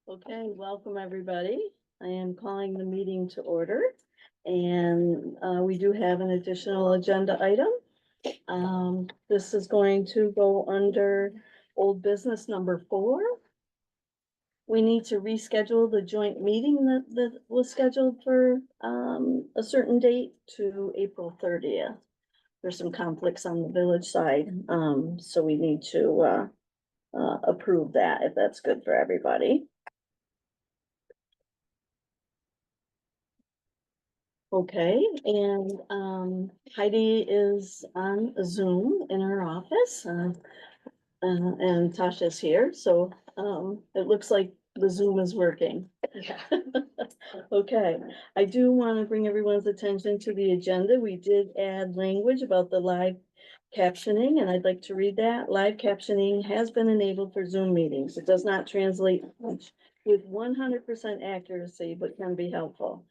Okay, welcome everybody. I am calling the meeting to order. And we do have an additional agenda item. This is going to go under old business number 4. We need to reschedule the joint meeting that was scheduled for a certain date to April 30th. There's some conflicts on the village side, so we need to approve that if that's good for everybody. Okay, and Heidi is on Zoom in her office, and Tasha's here, so it looks like the Zoom is working. Yeah. Okay, I do want to bring everyone's attention to the agenda. We did add language about the live captioning, and I'd like to read that. Live captioning has been enabled for Zoom meetings. It does not translate with 100% accuracy, but can be helpful.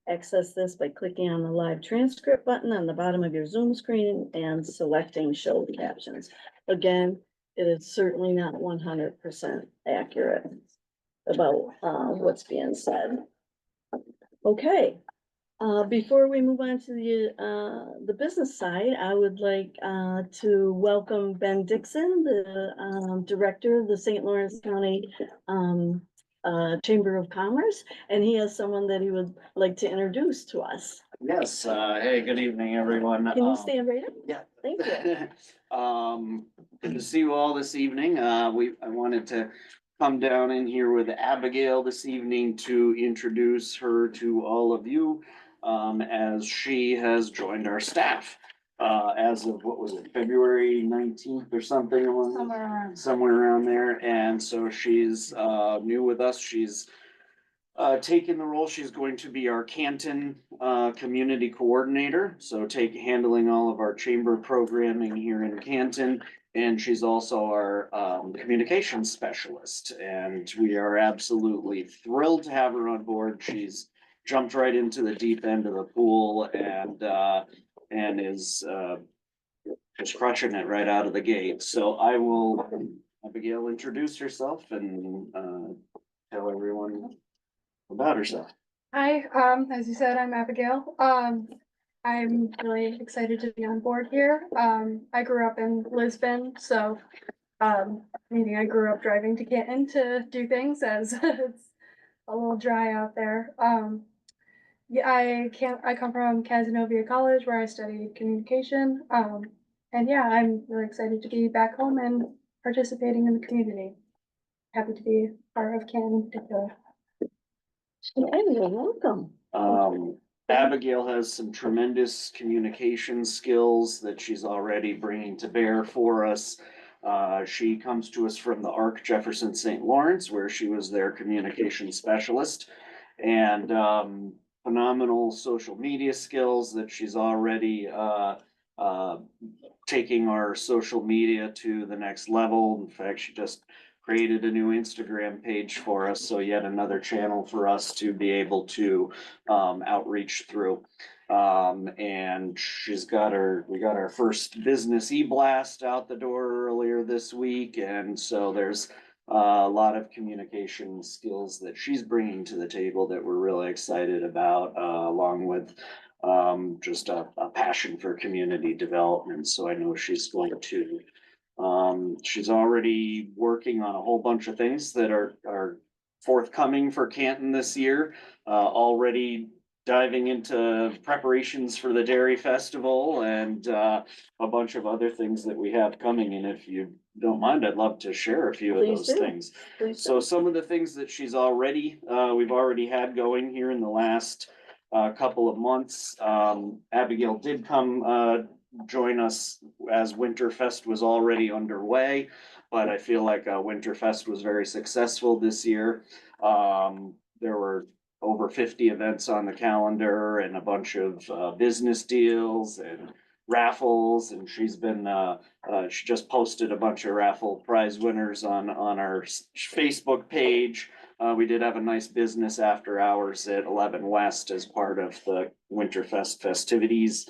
Access this by clicking on the live transcript button on the bottom of your Zoom screen and selecting show captions. Again, it is certainly not 100% accurate about what's being said. Okay, before we move on to the business side, I would like to welcome Ben Dixon, the director of the St. Lawrence County Chamber of Commerce, and he has someone that he would like to introduce to us. Yes, hey, good evening, everyone. Can you stand right up? Yeah. Thank you. Good to see you all this evening. I wanted to come down in here with Abigail this evening to introduce her to all of you, as she has joined our staff. As of, what was it, February 19th or something? Somewhere around there. And so she's new with us. She's taking the role. She's going to be our Canton community coordinator. So handling all of our chamber programming here in Canton. And she's also our communications specialist. And we are absolutely thrilled to have her on board. She's jumped right into the deep end of the pool and is just crushing it right out of the gate. So I will, Abigail, introduce herself and tell everyone about herself. Hi, as you said, I'm Abigail. I'm really excited to be on board here. I grew up in Lisbon, so meaning I grew up driving to Canton to do things as it's a little dry out there. Yeah, I come from Cazenovia College where I studied communication. And yeah, I'm really excited to be back home and participating in the community. Happy to be part of Canton in particular. Hey, you're welcome. Abigail has some tremendous communication skills that she's already bringing to bear for us. She comes to us from the ARC Jefferson St. Lawrence, where she was their communication specialist. And phenomenal social media skills that she's already taking our social media to the next level. In fact, she just created a new Instagram page for us, so yet another channel for us to be able to outreach through. And we got our first business e-blast out the door earlier this week, and so there's a lot of communication skills that she's bringing to the table that we're really excited about, along with just a passion for community development. So I know she's going to she's already working on a whole bunch of things that are forthcoming for Canton this year. Already diving into preparations for the Dairy Festival and a bunch of other things that we have coming. And if you don't mind, I'd love to share a few of Please those do. things. Please So some of the things that we've already had going here in the last couple of months. Abigail did come join us as Winterfest was already underway, but I feel like Winterfest was very successful this year. There were over 50 events on the calendar and a bunch of business deals and raffles, and she's been she just posted a bunch of raffle prize winners on our Facebook page. We did have a nice business after hours at 11 West as part of the Winterfest festivities.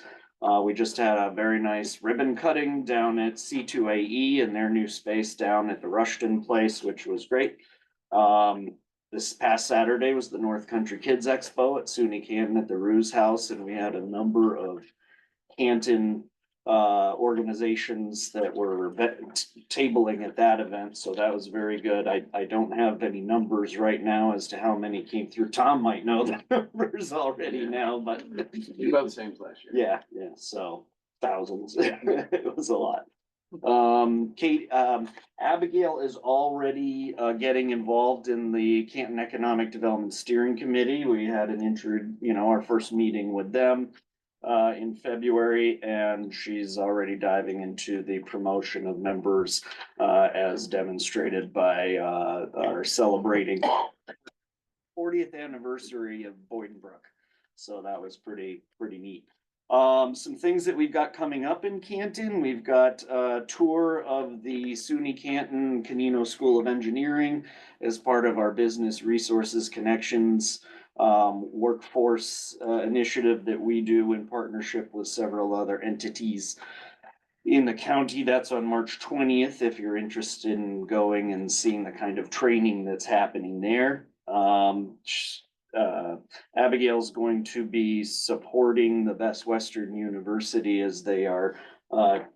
We just had a very nice ribbon cutting down at C2AE in their new space down at the Rushton Place, which was great. this past Saturday was the North Country Kids Expo at SUNY Canton at the Ruse House, and we had a number of Canton organizations that were tabling at that event, so that was very good. I don't have any numbers right now as to how many came through. Tom might know the numbers already now, but About the same as last year. yeah, so thousands. It was a lot. Kate, Abigail is already getting involved in the Canton Economic Development Steering Committee. We had our first meeting with them in February, and she's already diving into the promotion of members as demonstrated by our celebrating 40th anniversary of Boydenbrook. So that was pretty neat. Some things that we've got coming up in Canton. We've got a tour of the SUNY Canton Canino School of Engineering as part of our Business Resources Connections workforce initiative that we do in partnership with several other entities in the county. That's on March 20th, if you're interested in going and seeing the kind of training that's happening there. Abigail's going to be supporting the Best Western University as they are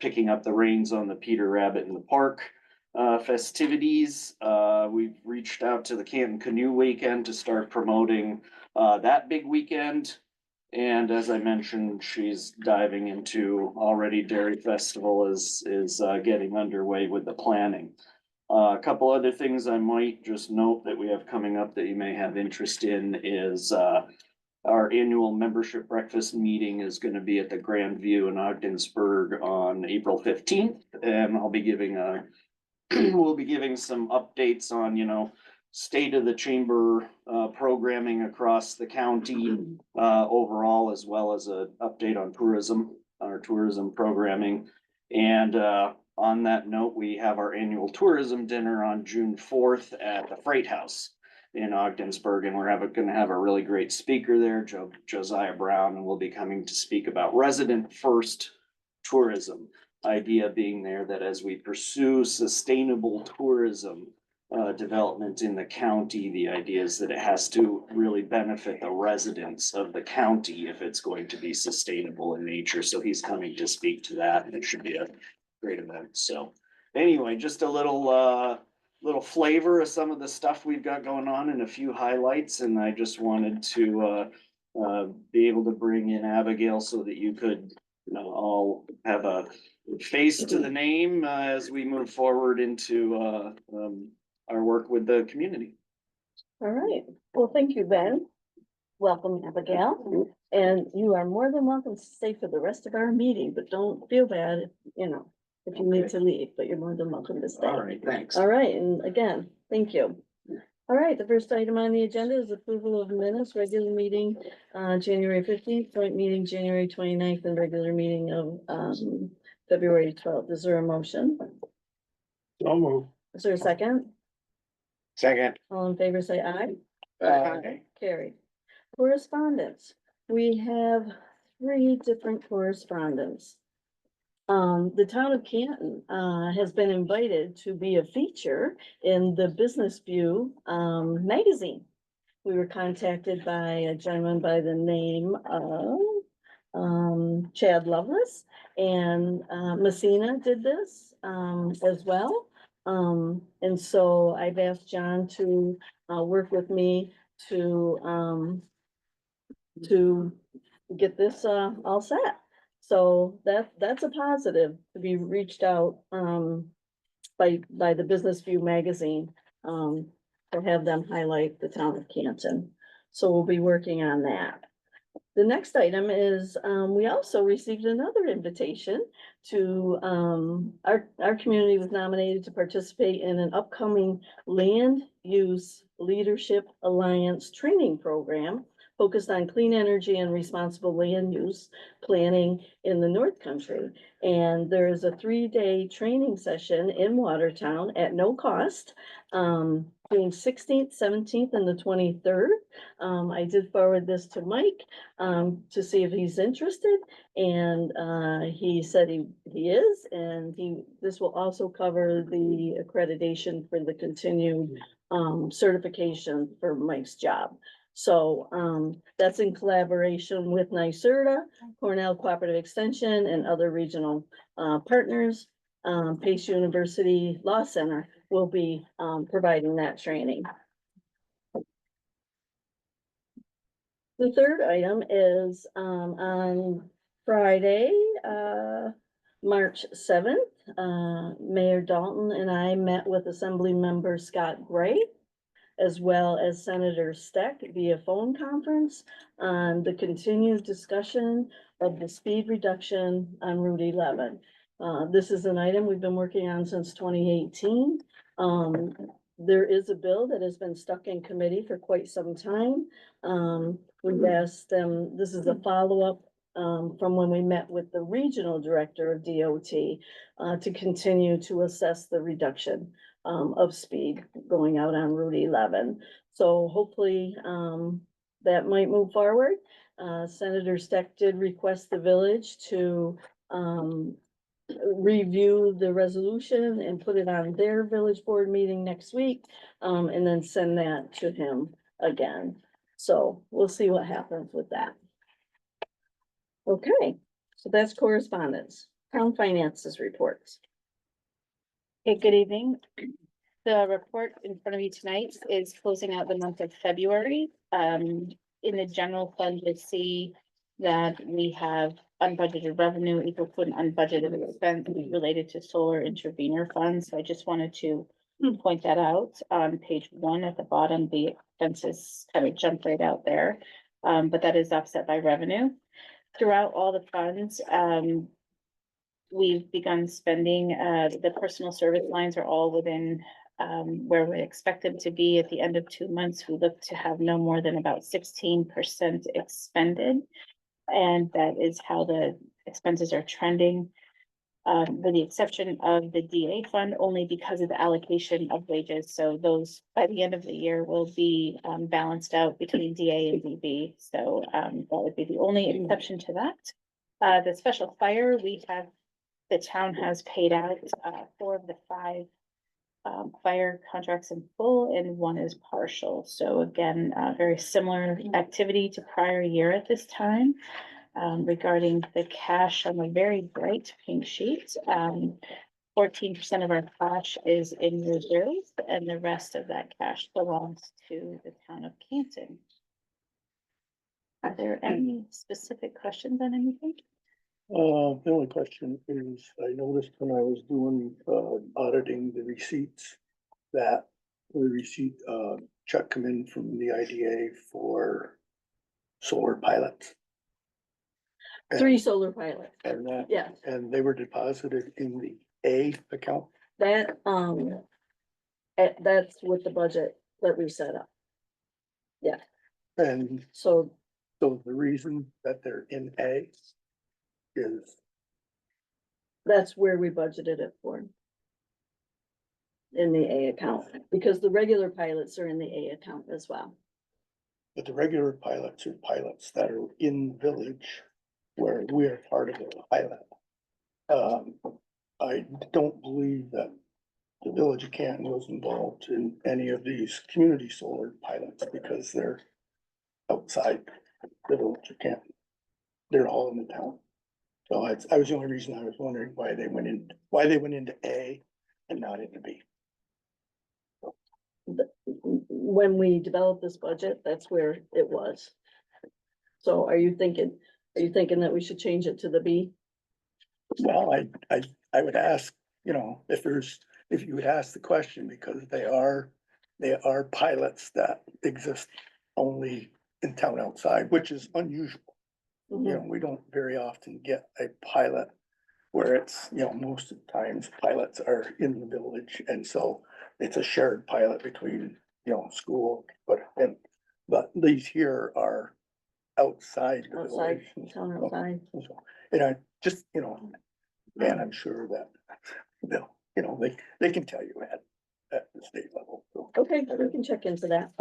picking up the reins on the Peter Rabbit in the Park festivities. We've reached out to the Canton Canoe Weekend to start promoting that big weekend. And as I mentioned, she's diving into already Dairy Festival is getting underway with the planning. A couple other things I might just note that we have coming up that you may have interest in is our annual membership breakfast meeting is going to be at the Grand View in Ogdensburg on April 15th. And I'll be giving we'll be giving some updates on, state of the chamber programming across the county overall, as well as an update on our tourism programming. And on that note, we have our annual tourism dinner on June 4th at the Freight House in Ogdensburg, and we're going to have a really great speaker there, Josiah Brown, and we'll be coming to speak about resident first tourism. Idea being there that as we pursue sustainable tourism development in the county, the idea is that it has to really benefit the residents of the county if it's going to be sustainable in nature. So he's coming to speak to that, and it should be a great event. So anyway, just a little flavor of some of the stuff we've got going on and a few highlights. And I just wanted to be able to bring in Abigail so that you could all have a face to the name as we move forward into our work with the community. All right. Well, thank you, Ben. Welcome, Abigail. And you are more than welcome to stay for the rest of our meeting, but don't feel bad, if you need to leave, but you're more than welcome to stay. All right, thanks. All right, and again, thank you. All right, the first item on the agenda is approval of minutes, regular meeting, January 15th, joint meeting, January 29th, and regular meeting of, February 12th. Is there a motion? I'll move. Is there a second? Second. All in favor, say aye. Aye. Carried. Correspondence. We have 3 different correspondence. The town of Canton, has been invited to be a feature in the Business View, magazine. We were contacted by a gentleman by the name of, Chad Lovelace, and, Messina did this, as well. And so I've asked John to, work with me to get this, all set. So that's a positive to be reached out, by the Business View magazine, to have them highlight the town of Canton. So we'll be working on that. The next item is, we also received another invitation to, our community was nominated to participate in an upcoming Land Use Leadership Alliance training program focused on clean energy and responsible land use planning in the North Country. And there's a 3-day training session in Watertown at no cost, June 16th, 17th, and the 23rd. I did forward this to Mike, to see if he's interested, and, he said he is, and this will also cover the accreditation for the continued certification for Mike's job. So, that's in collaboration with NYSERDA, Cornell Cooperative Extension, and other regional, partners. Pace University Law Center will be, providing that training. The third item is, on Friday, March 7th, Mayor Dalton and I met with Assembly Member Scott Gray, as well as Senator Steck via phone conference on the continued discussion of the speed reduction on Route 11. This is an item we've been working on since 2018. There is a bill that has been stuck in committee for quite some time. We've asked them, this is a follow-up from when we met with the regional director of DOT to continue to assess the reduction of speed going out on Route 11. So hopefully that might move forward. Senator Steck did request the village to review the resolution and put it on their village board meeting next week, and then send that to him again. So we'll see what happens with that. Okay, so that's correspondence. Town finances reports. Okay, good evening. The report in front of you tonight is closing out the month of February. In the general fund, you'll see that we have unbudgeted revenue equal to an unbudgeted expense related to solar intervenor funds. So I just wanted to point that out on page 1 at the bottom. The expenses kind of jump right out there, but that is offset by revenue. Throughout all the funds, we've begun spending, the personal service lines are all within where we expect them to be at the end of 2 months. We look to have no more than about 16% expended. And that is how the expenses are trending. With the exception of the DA fund, only because of the allocation of wages. So those, by the end of the year, will be balanced out between DA and DB. So that would be the only exception to that. The special fire, the town has paid out 4 of the 5 fire contracts in full, and 1 is partial. So again, very similar activity to prior year at this time. Regarding the cash on a very bright pink sheet, 14% of our cash is in reserves, and the rest of that cash belongs to the town of Canton. Are there any specific questions on anything? The only question is, I noticed when I was doing, auditing the receipts, that the receipt, check come in from the IDA for solar pilots. 3 solar pilots, And that, yeah, and they were deposited in the A account. that, that's with the budget that we set up. And So so the reason that they're in A is, that's where we budgeted it for. In the A account, because the regular pilots are in the A account as well. but the regular pilots are pilots that are in village where we're part of the pilot. I don't believe that the village of Canton was involved in any of these community solar pilots because they're outside the village of Canton. They're all in the town. So I was the only reason I was wondering why they went into A and not into B. When we developed this budget, that's where it was. So are you thinking that we should change it to the B? Well, I would ask, if you would ask the question, because they are pilots that exist only in town outside, which is unusual. Mhm. We don't very often get a pilot where it's, most of the times pilots are in the village, and so it's a shared pilot between, school, but these here are outside the Outside, village. town outside. And I just, and I'm sure that they can tell you at the state level, so. Okay, we can check into that.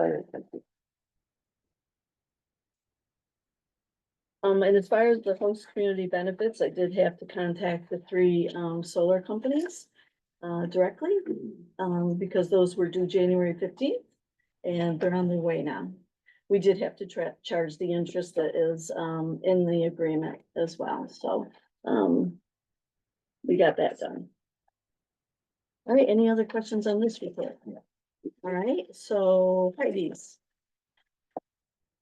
And as far as the host community benefits, I did have to contact the 3 solar companies directly. because those were due January 15th, and they're on their way now. We did have to charge the interest that is, in the agreement as well, so, we got that done. All right, any other questions on this report? All right, so Heidi's.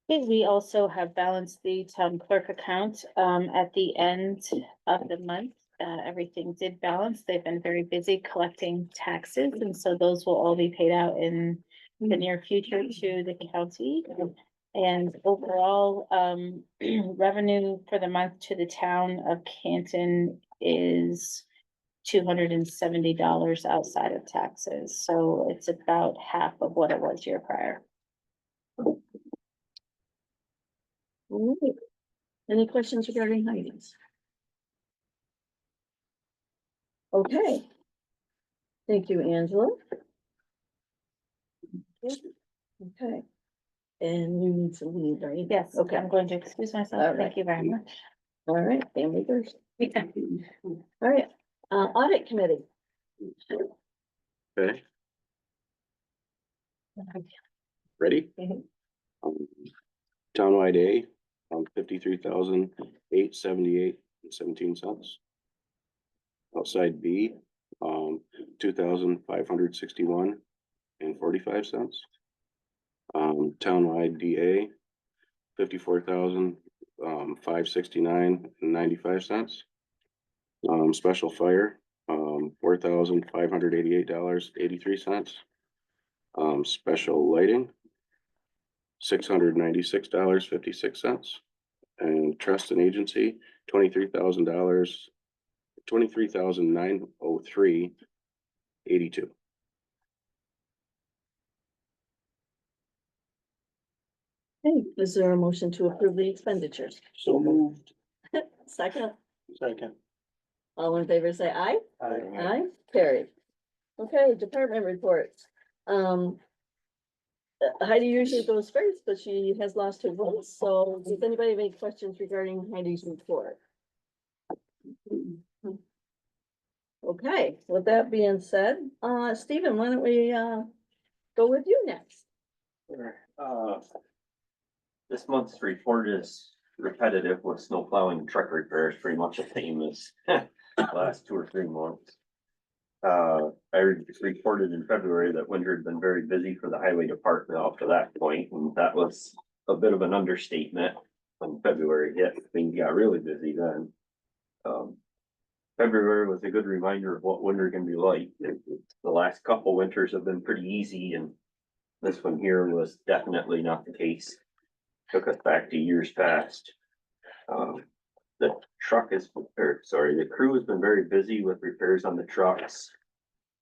Okay, we also have balanced the town clerk account, at the end of the month. Everything did balance. They've been very busy collecting taxes, and so those will all be paid out in the near future to the county. And overall, revenue for the month to the town of Canton is $270 outside of taxes, so it's about half of what it was year prior. All right. Any questions regarding Heidi's? Okay. Thank you, Angela. Okay. And you need to leave, right? Yes, Okay. I'm going to excuse myself. All right. Thank you very much. All right, family first. All right, audit committee. Okay, ready? Mhm. Townwide A, 53,878.17 cents. Outside B, 2,561.45 cents. Townwide DA, 54,569.95 cents. Special fire, $4,588.83. Special lighting, $696.56. And trust and agency, $23,000, $23,903.82. Okay, is there a motion to approve the expenditures? So moved. Second, Second. all in favor, say aye. Aye. Aye, carried. Okay, department reports. Heidi usually goes first, but she has lost her voice, so does anybody have any questions regarding Heidi's report? Okay, with that being said, Stephen, why don't we, go with you next? Sure. This month's report is repetitive with snow plowing and truck repairs, pretty much the same as last 2 or 3 months. I reported in February that winter had been very busy for the highway department up to that point, and that was a bit of an understatement. When February hit, things got really busy then. February was a good reminder of what winter can be like. The last couple winters have been pretty easy, and this one here was definitely not the case. Took us back to years past. The the crew has been very busy with repairs on the trucks.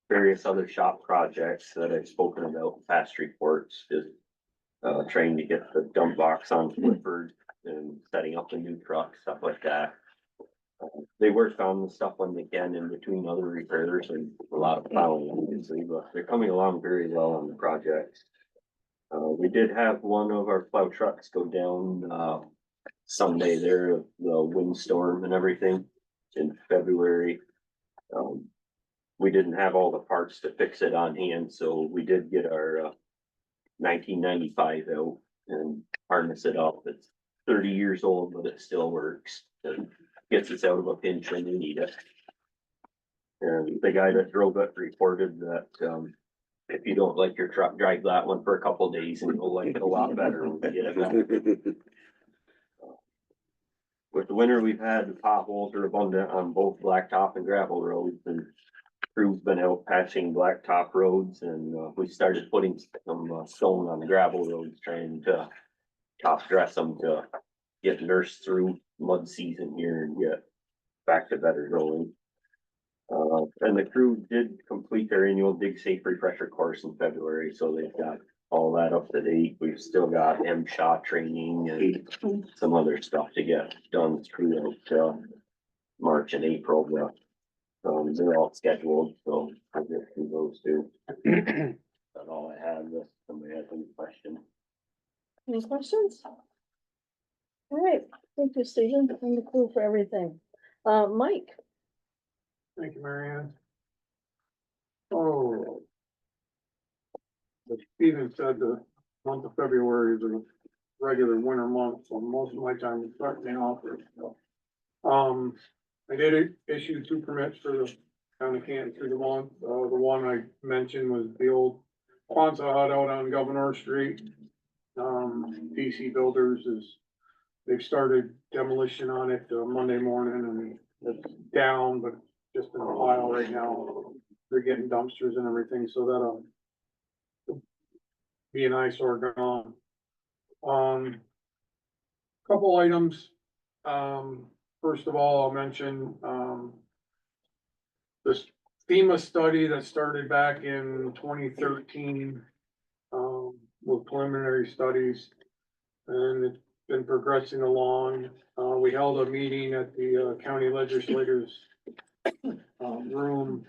Various other shop projects that I've spoken about in past reports, just trying to get the dump box on Clifford and setting up the new truck, stuff like that. They work on the stuff when they can in between other repairs and a lot of plowing, obviously, but they're coming along very well on the projects. We did have one of our plow trucks go down, Sunday there, the windstorm and everything in February. We didn't have all the parts to fix it on hand, so we did get our, 1995 out and harness it up. It's 30 years old, but it still works. It gets us out of a pinch when we need it. And the guy that drove it reported that, if you don't like your truck, drive that one for a couple of days and you'll like it a lot better when you get it back. With the winter we've had, the potholes are abundant on both blacktop and gravel roads, and crew's been out patching blacktop roads, and we started putting some stone on the gravel roads, trying to top dress them to get nursed through mud season here and get back to better going. And the crew did complete their annual Dig Safe refresher course in February, so they've got all that up to date. We've still got MSHA training and some other stuff to get done throughout March and April. They're all scheduled, so I'll get through those too. That's all I had. If somebody has any questions. Any questions? All right, thank you, Stephen, and the crew for everything. Mike, Thank you, Mary Ann. Oh, as Steven said, the month of February is a regular winter month, so most of my time is starting off. I did issue 2 permits for the town of Canton through the month. The one I mentioned was the old Quonset hut out on Governor Street. DC Builders they've started demolition on it Monday morning, and it's down, but just in a pile right now. They're getting dumpsters and everything, so that'll be an eyesore gone. Couple items. First of all, I'll mention, this FEMA study that started back in 2013, with preliminary studies. And it's been progressing along. We held a meeting at the county legislators room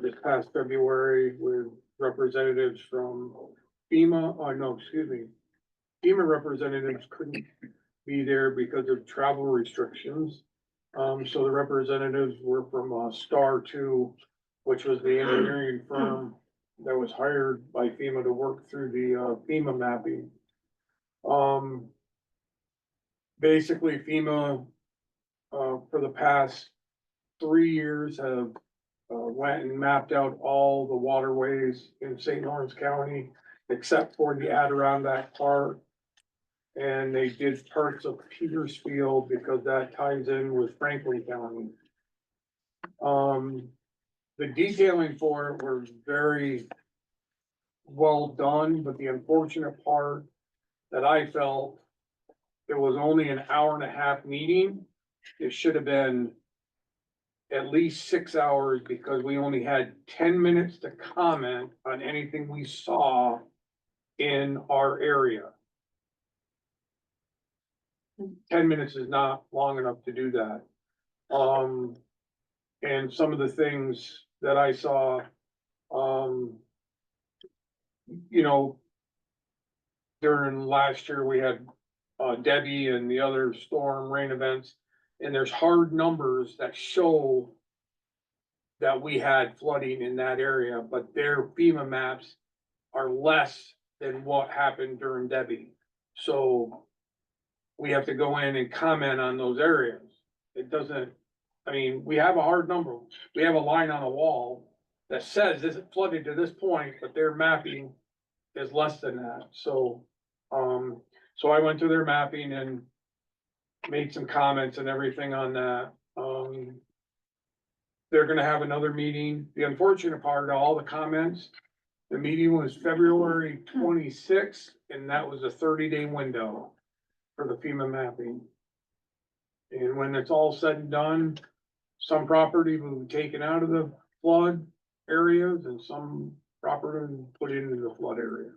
this past February with representatives from FEMA, FEMA representatives couldn't be there because of travel restrictions. So the representatives were from Star Two, which was the engineering firm that was hired by FEMA to work through the FEMA mapping. Basically FEMA, for the past 3 years have went and mapped out all the waterways in St. Lawrence County, except for the Adirondack Park. And they did parts of Petersfield because that ties in with Franklin County. The detailing for it was very well done, but the unfortunate part that I felt, it was only an hour-and-a-half meeting. It should have been at least 6 hours because we only had 10 minutes to comment on anything we saw in our area. 10 minutes is not long enough to do that. And some of the things that I saw, you know, during last year, we had Debbie and the other storm rain events, and there's hard numbers that show that we had flooding in that area, but their FEMA maps are less than what happened during Debbie. So we have to go in and comment on those areas. It doesn't, I mean, we have a hard number. We have a line on a wall that says this is flooded to this point, but their mapping is less than that. So, so I went through their mapping and made some comments and everything on that. They're gonna have another meeting. The unfortunate part of all the comments, the meeting was February 26th, and that was a 30-day window for the FEMA mapping. And when it's all said and done, some property will be taken out of the flood areas and some property will be put into the flood area.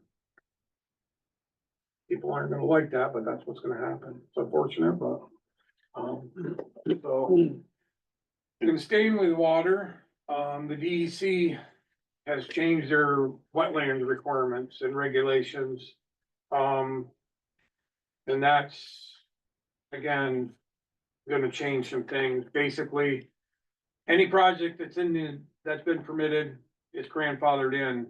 People aren't gonna like that, but that's what's gonna happen. It's unfortunate, but, so. In staying with water, the DEC has changed their wetland requirements and regulations. And that's, again, gonna change some things. Basically, any project that's that's been permitted is grandfathered in.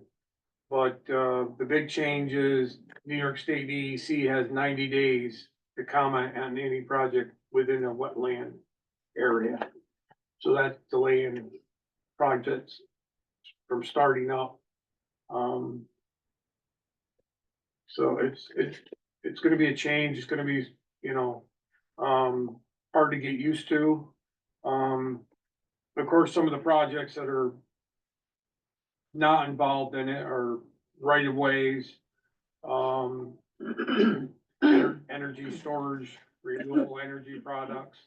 But, the big change is New York State DEC has 90 days to comment on any project within a wetland area. So that's delaying projects from starting up. So it's gonna be a change. It's gonna be, you know, hard to get used to. Of course, some of the projects that are not involved in it are right of ways, energy storage, renewable energy products.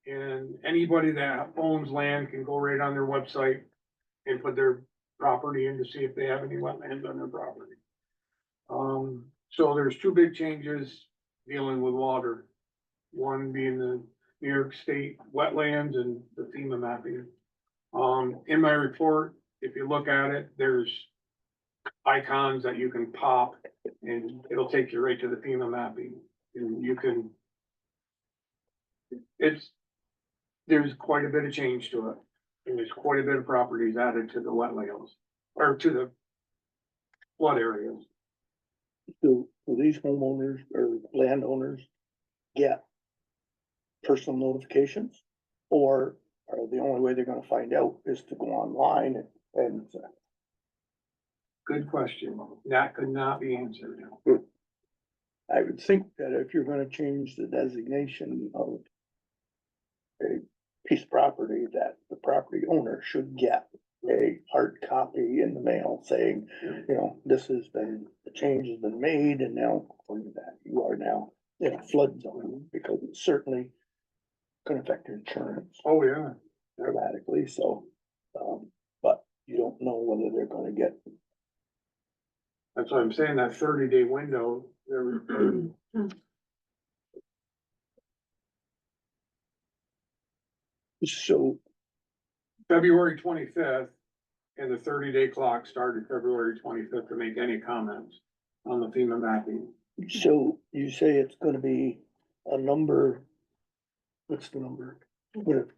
And anybody that owns land can go right on their website and put their property in to see if they have any wetlands on their property. So there's 2 big changes dealing with water. One being the New York State wetlands and the FEMA mapping. In my report, if you look at it, there's icons that you can pop and it'll take you right to the FEMA mapping. And you can, there's quite a bit of change to it. And there's quite a bit of properties added to the wetlands or to the flood areas. Do these homeowners or landowners get personal notifications? Or are the only way they're gonna find out is to go online and Good question. That could not be answered. I would think that if you're gonna change the designation of a piece of property, that the property owner should get a hard copy in the mail saying, you know, this has been, the change has been made, and now according to that, you are now in a flood zone, because it's certainly gonna affect your insurance Oh, yeah. dramatically, so, but you don't know whether they're gonna get. That's what I'm saying, that 30-day window, there, So, February 25th, and the 30-day clock started February 25th to make any comments on the FEMA mapping. so you say it's gonna be a number, what's the number? What,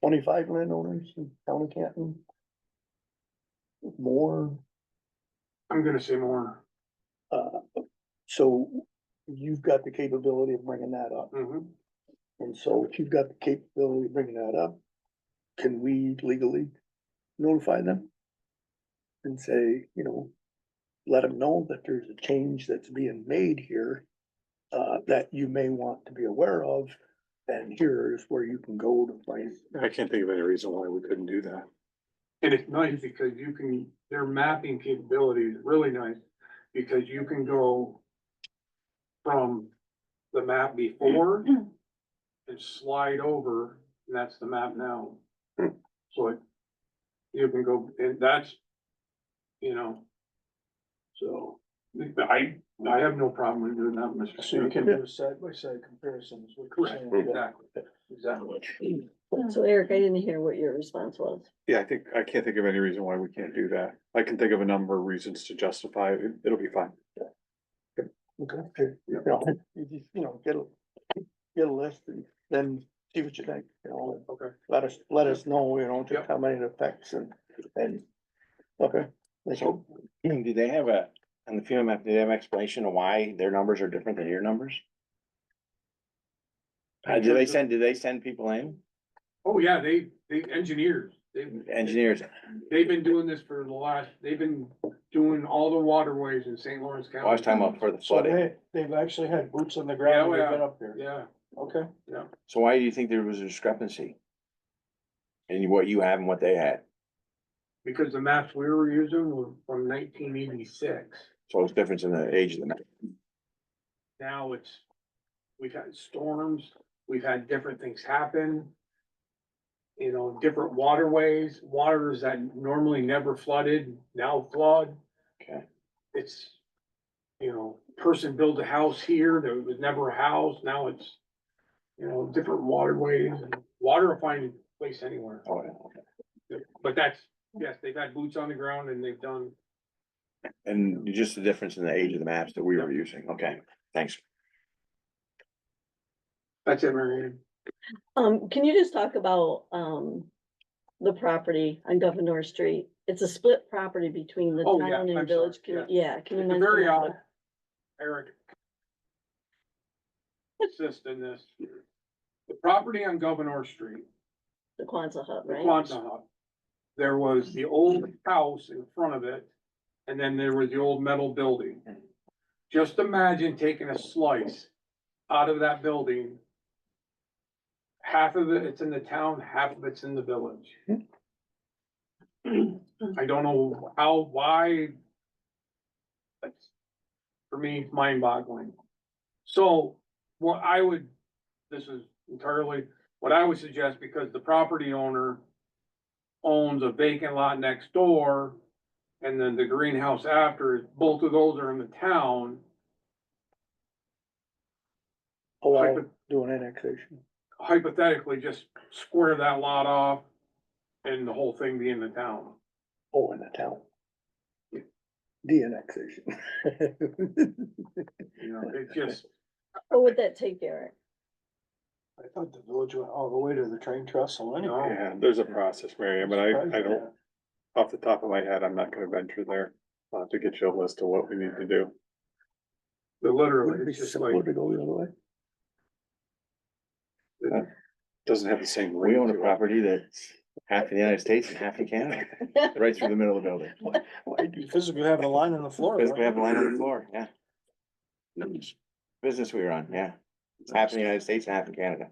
25 landowners in town of Canton? More, I'm gonna say more. so you've got the capability of bringing that up. Mhm. And so if you've got the capability of bringing that up, can we legally notify them? And say, you know, let them know that there's a change that's being made here, that you may want to be aware of. And here's where you can go to find. I can't think of any reason why we couldn't do that. And it's nice because you can, their mapping capability is really nice, because you can go from the map before and slide over, and that's the map now. So you can go, and that's, you know, so I have no problem with doing that, Mr. So you can Chairman. do side by side comparisons. Correct, exactly, exactly. So Eric, I didn't hear what your response was. Yeah, I can't think of any reason why we can't do that. I can think of a number of reasons to justify it. It'll be fine. Okay, you know, get a list and then see what you think, you know, Okay. let us know, you know, Yep. just how many it affects and, okay. So, do they have on the FEMA map, do they have an explanation of why their numbers are different than your numbers? Did they send people in, Oh, yeah, they engineers, engineers? they've been doing this for the last, they've been doing all the waterways in St. Lawrence County. I was talking about for the flooding. They've actually had boots on the ground when they've been up there. Yeah, Okay. So why do you think there was a discrepancy? In what you have and what they had? because the maps we were using were from 1986. So it's difference in the age of the map. Now we've had storms, we've had different things happen. You know, different waterways, waters that normally never flooded, now flood. Okay. It's, you know, person built a house here, there was never a house, now it's, you know, different waterways, and water will find a place anywhere. Oh, yeah. But that's, yes, they've had boots on the ground and they've done, And just the difference in the age of the maps that we were using. Okay, thanks. that's it, Mary Ann. Can you just talk about, the property on Governor Street? It's a split property between the Oh, yeah, town and I'm village. sorry, Yeah, can you It's mention very that? odd, Eric. Assist in this. The property on Governor Street, The Quonset hut, the right? Quonset hut. There was the old house in front of it, and then there was the old metal building. Just imagine taking a slice out of that building. Half of it's in the town, half of it's in the village. I don't know how, why. That's, for me, mind boggling. So what I would, this is entirely, what I would suggest, because the property owner owns a vacant lot next door, and then the greenhouse after, both of those are in the town. Allow doing annexation. Hypothetically, just square that lot off and the whole thing be in the town. Oh, in the town. De-annexation. You know, it just, What would that take, Eric? I thought the village went all the way to the train trestle anyway. Yeah, there's a process, Mary, Ann, but I don't, off the top of my head, I'm not gonna venture there. To get you a list of what we need to do. But Would literally, it be it's just simpler like, to go the other way? Doesn't have the same We ring own a to it. property that's half in the United States and half in Canada, right through the middle of the building. Why do you physically have a line on the floor? Physically have a line on the floor, yeah. Business we were on, yeah. It's half in the United States and half in Canada.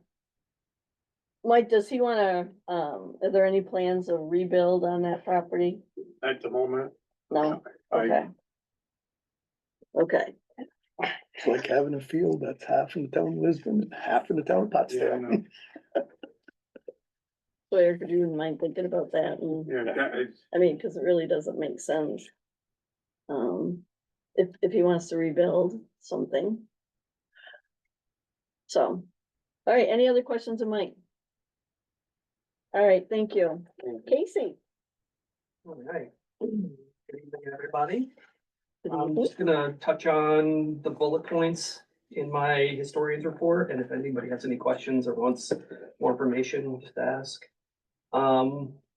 Mike, does he wanna, are there any plans of rebuild on that property? at the moment, No, I, okay. Okay, It's like having a field that's half in the town of Lisbon and half in the town of yeah, I Potsdam. know. so Eric, do you mind thinking about that? And, Yeah, that is, I mean, cause it really doesn't make sense. If he wants to rebuild something. So, all right, any other questions of Mike? All right, thank you. Casey? All right. Good evening, everybody. good I'm evening. just gonna touch on the bullet points in my historian's report, and if anybody has any questions or wants more information, just ask.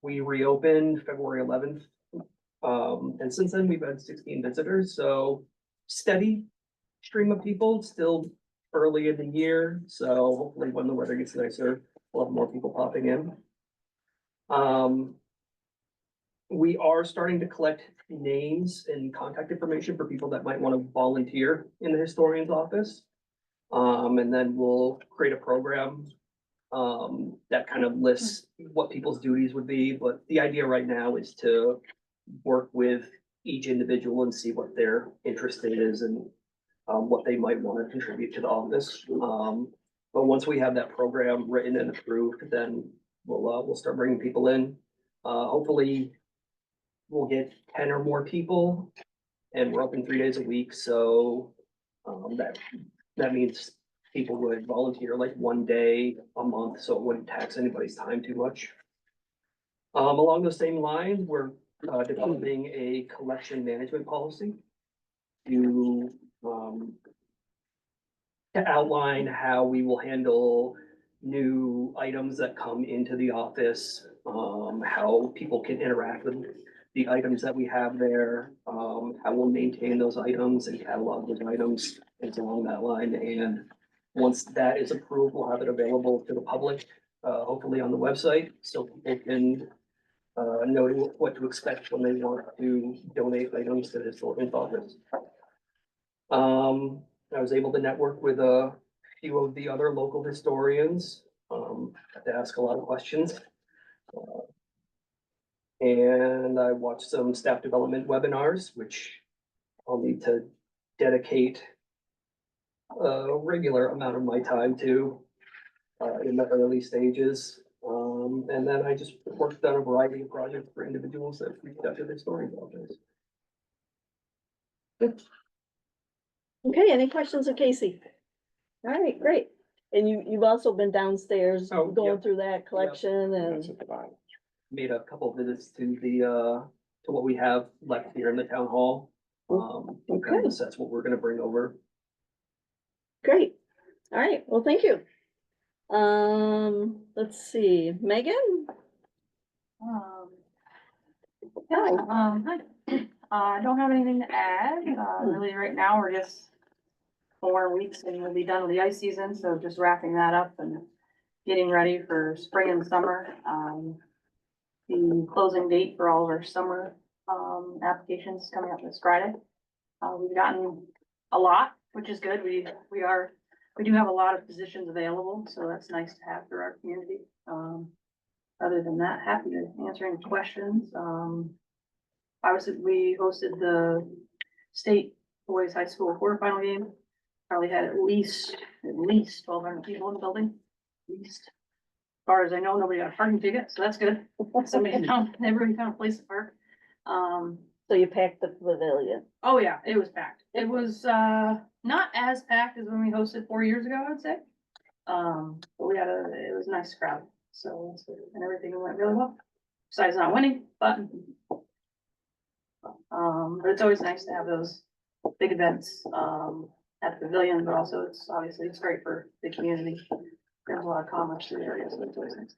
We reopened February 11th. And since then, we've had 16 visitors, so steady stream of people, still early in the year, so hopefully when the weather gets nicer, we'll have more people popping in. We are starting to collect names and contact information for people that might want to volunteer in the historian's office. And then we'll create a program that kind of lists what people's duties would be, but the idea right now is to work with each individual and see what their interest is and what they might want to contribute to the office. But once we have that program written and approved, then we'll start bringing people in. Hopefully we'll get 10 or more people, and we're open 3 days a week, so that means people would volunteer like 1 day a month, so it wouldn't tax anybody's time too much. Along the same lines, we're developing a collection management policy to outline how we will handle new items that come into the office, how people can interact with the items that we have there, how we'll maintain those items and catalog those items, and along that line. And once that is approved, we'll have it available to the public, hopefully on the website, so people can know what to expect when they want to donate items to the historian's office. I was able to network with a few of the other local historians, had to ask a lot of questions. And I watched some staff development webinars, which I'll need to dedicate a regular amount of my time to in the early stages. And then I just worked on a variety of projects for individuals that reached out to the historian's office. Okay, any questions of Casey? All right, great. And you've also been downstairs Oh, going yep. through that collection That's and, at the bottom. Made a couple of visits to to what we have left here in the town hall. To kind of Okay. assess what we're gonna bring over. great. All right, well, thank you. Let's see, Megan? Hi, I don't have anything to add, really right now, we're just 4 weeks and we'll be done with the ice season, so just wrapping that up and getting ready for spring and summer. The closing date for all of our summer, applications is coming up this Friday. We've gotten a lot, which is good, we do have a lot of positions available, so that's nice to have for our community. Other than that, happy to answer any questions. Obviously, we hosted the state boys high school quarterfinal game. Probably had at least 1,200 people in the building, at least. As far as I know, nobody got a parking ticket, so that's good. Everybody found a place to park. So you packed the pavilion. Oh yeah, it was packed. It was, not as packed as when we hosted 4 years ago, I'd say. But it was a nice crowd, so, and everything went really well. Besides not winning, but it's always nice to have those big events, at the pavilion, but also it's great for the community. There's a lot of commerce to the area, so it's always nice.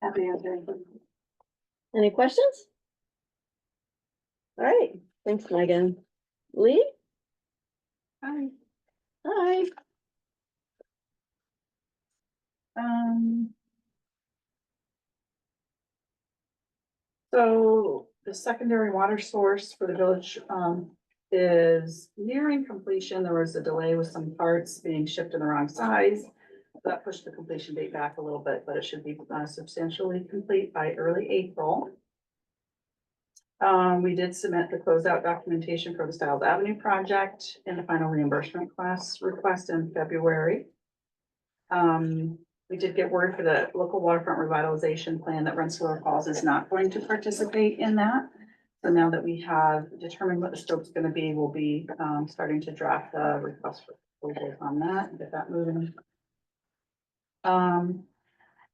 Happy to answer anything. Any questions? All right, thanks, Megan. Lee? Hi. Hi. So the secondary water source for the village, is nearing completion. There was a delay with some parts being shipped in the wrong size. That pushed the completion date back a little bit, but it should be substantially complete by early April. We did submit the closeout documentation for the Stiles Avenue project and the final reimbursement class request in February. We did get word for the local waterfront revitalization plan that Rensselaer Falls is not going to participate in that. So now that we have determined what the scope's gonna be, we'll be, starting to draft the request for proposals on that and get that moving.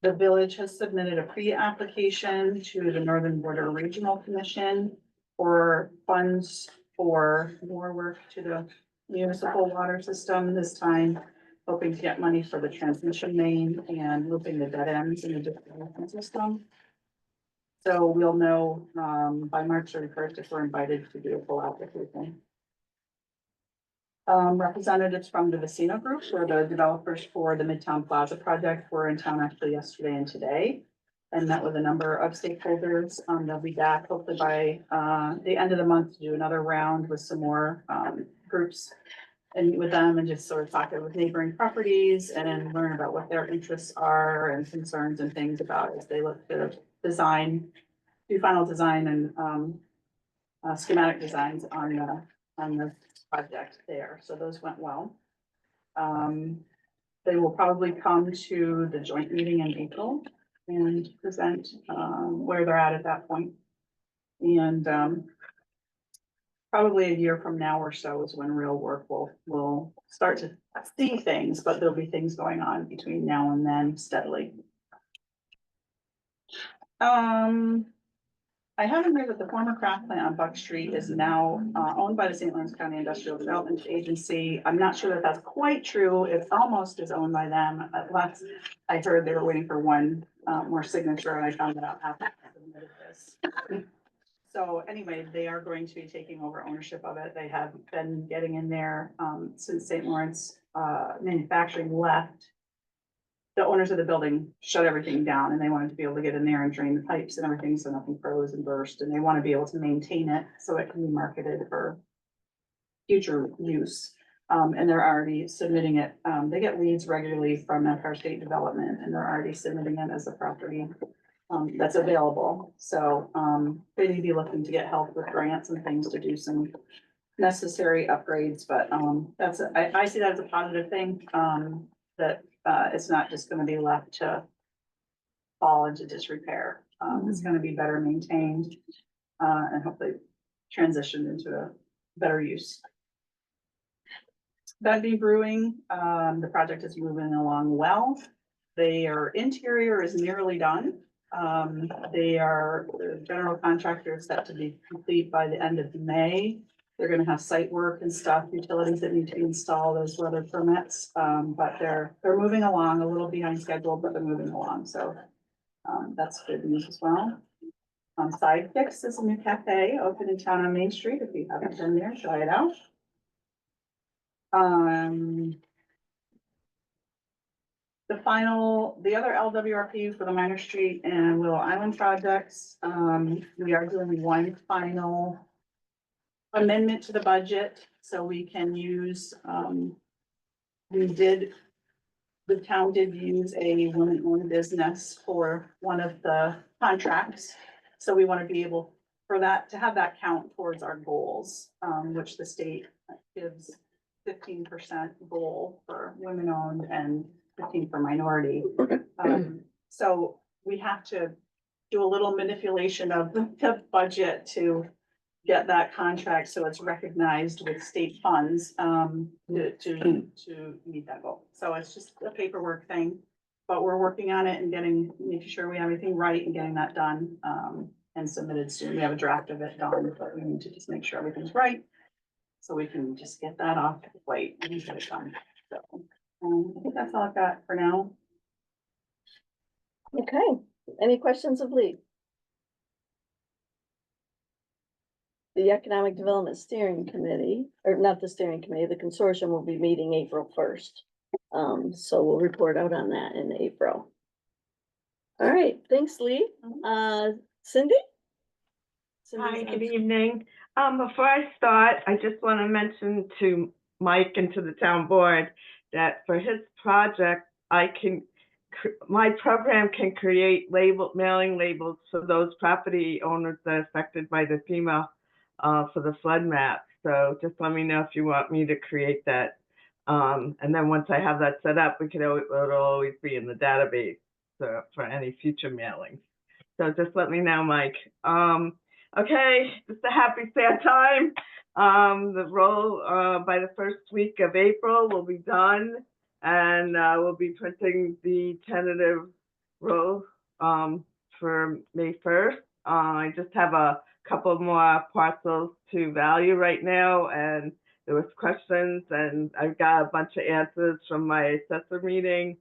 The village has submitted a pre-application to the Northern Border Regional Commission for funds for more work to the municipal water system this time, hoping to get money for the transmission main and looping the dead ends in the distribution system. So we'll know, by March 31st if we're invited to do a full application. Representatives from the Vecino Group, or the developers for the Midtown Plaza project, were in town actually yesterday and today. And met with a number of stakeholders. They'll be back hopefully by, the end of the month to do another round with some more, groups. And meet with them and just sort of talk with neighboring properties and learn about what their interests are and concerns and things about as they look to design, do final design and, schematic designs on the project there. So those went well. They will probably come to the joint meeting in April and present, where they're at that point. And, probably a year from now or so is when real work will start to see things, but there'll be things going on between now and then steadily. I haven't heard that the former craft plant on Buck Street is now owned by the St. Lawrence County Industrial Development Agency. I'm not sure that that's quite true. It almost is owned by them. At last I heard they were waiting for one more signature, and I found that out after I submitted this. So anyway, they are going to be taking over ownership of it. They have been getting in there since St. Lawrence Manufacturing left. The owners of the building shut everything down, and they wanted to be able to get in there and drain the pipes and everything so nothing froze and burst, and they want to be able to maintain it so it can be marketed for future use. And they're already submitting it. They get leads regularly from Empire State Development, and they're already submitting it as a property that's available. So they may be looking to get help with grants and things to do some necessary upgrades, but I see that as a positive thing, that it's not just gonna be left to fall into disrepair. It's gonna be better maintained and hopefully transitioned into a better use. Bedby Brewing, the project is moving along well. Their interior is nearly done. The general contractor is set to be complete by the end of May. They're gonna have site work and stuff, utilities that need to be installed as weather permits. But they're moving along a little behind schedule, but they're moving along, so that's good news as well. Sidekicks is a new cafe open in town on Main Street. If you haven't been there, try it out. The other LWRP for the Minor Street and Willow Island projects, we are doing one final amendment to the budget, so we can use, the town did use a woman-owned business for one of the contracts. So we want to be able for that, to have that count towards our goals, which the state gives 15% goal for women-owned and 15 for minority. So we have to do a little manipulation of the budget to get that contract, so it's recognized with state funds, to meet that goal. So it's just a paperwork thing, but we're working on it and making sure we have everything right and getting that done, and submitted soon. We have a draft of it done, but we need to just make sure everything's right. So we can just get that off the plate and get it done. So, I think that's all I've got for now. Okay, any questions of Lee? the Economic Development Steering Committee, or not the steering committee, the consortium will be meeting April 1st. So we'll report out on that in April. All right, thanks, Lee. Cindy? Hi, Cindy's good on. evening. Before I start, I just want to mention to Mike and to the town board that for his project, my program can create mailing labels for those property owners that are affected by the FEMA for the flood map. So just let me know if you want me to create that. And then once I have that set up, it'll always be in the database for any future mailings. So just let me know, Mike. Okay, just a happy, sad time. The roll, by the first week of April will be done, and we'll be printing the tentative roll, for May 1st. I just have a couple more parcels to value right now, and there was questions, and I've got a bunch of answers from my assessor meeting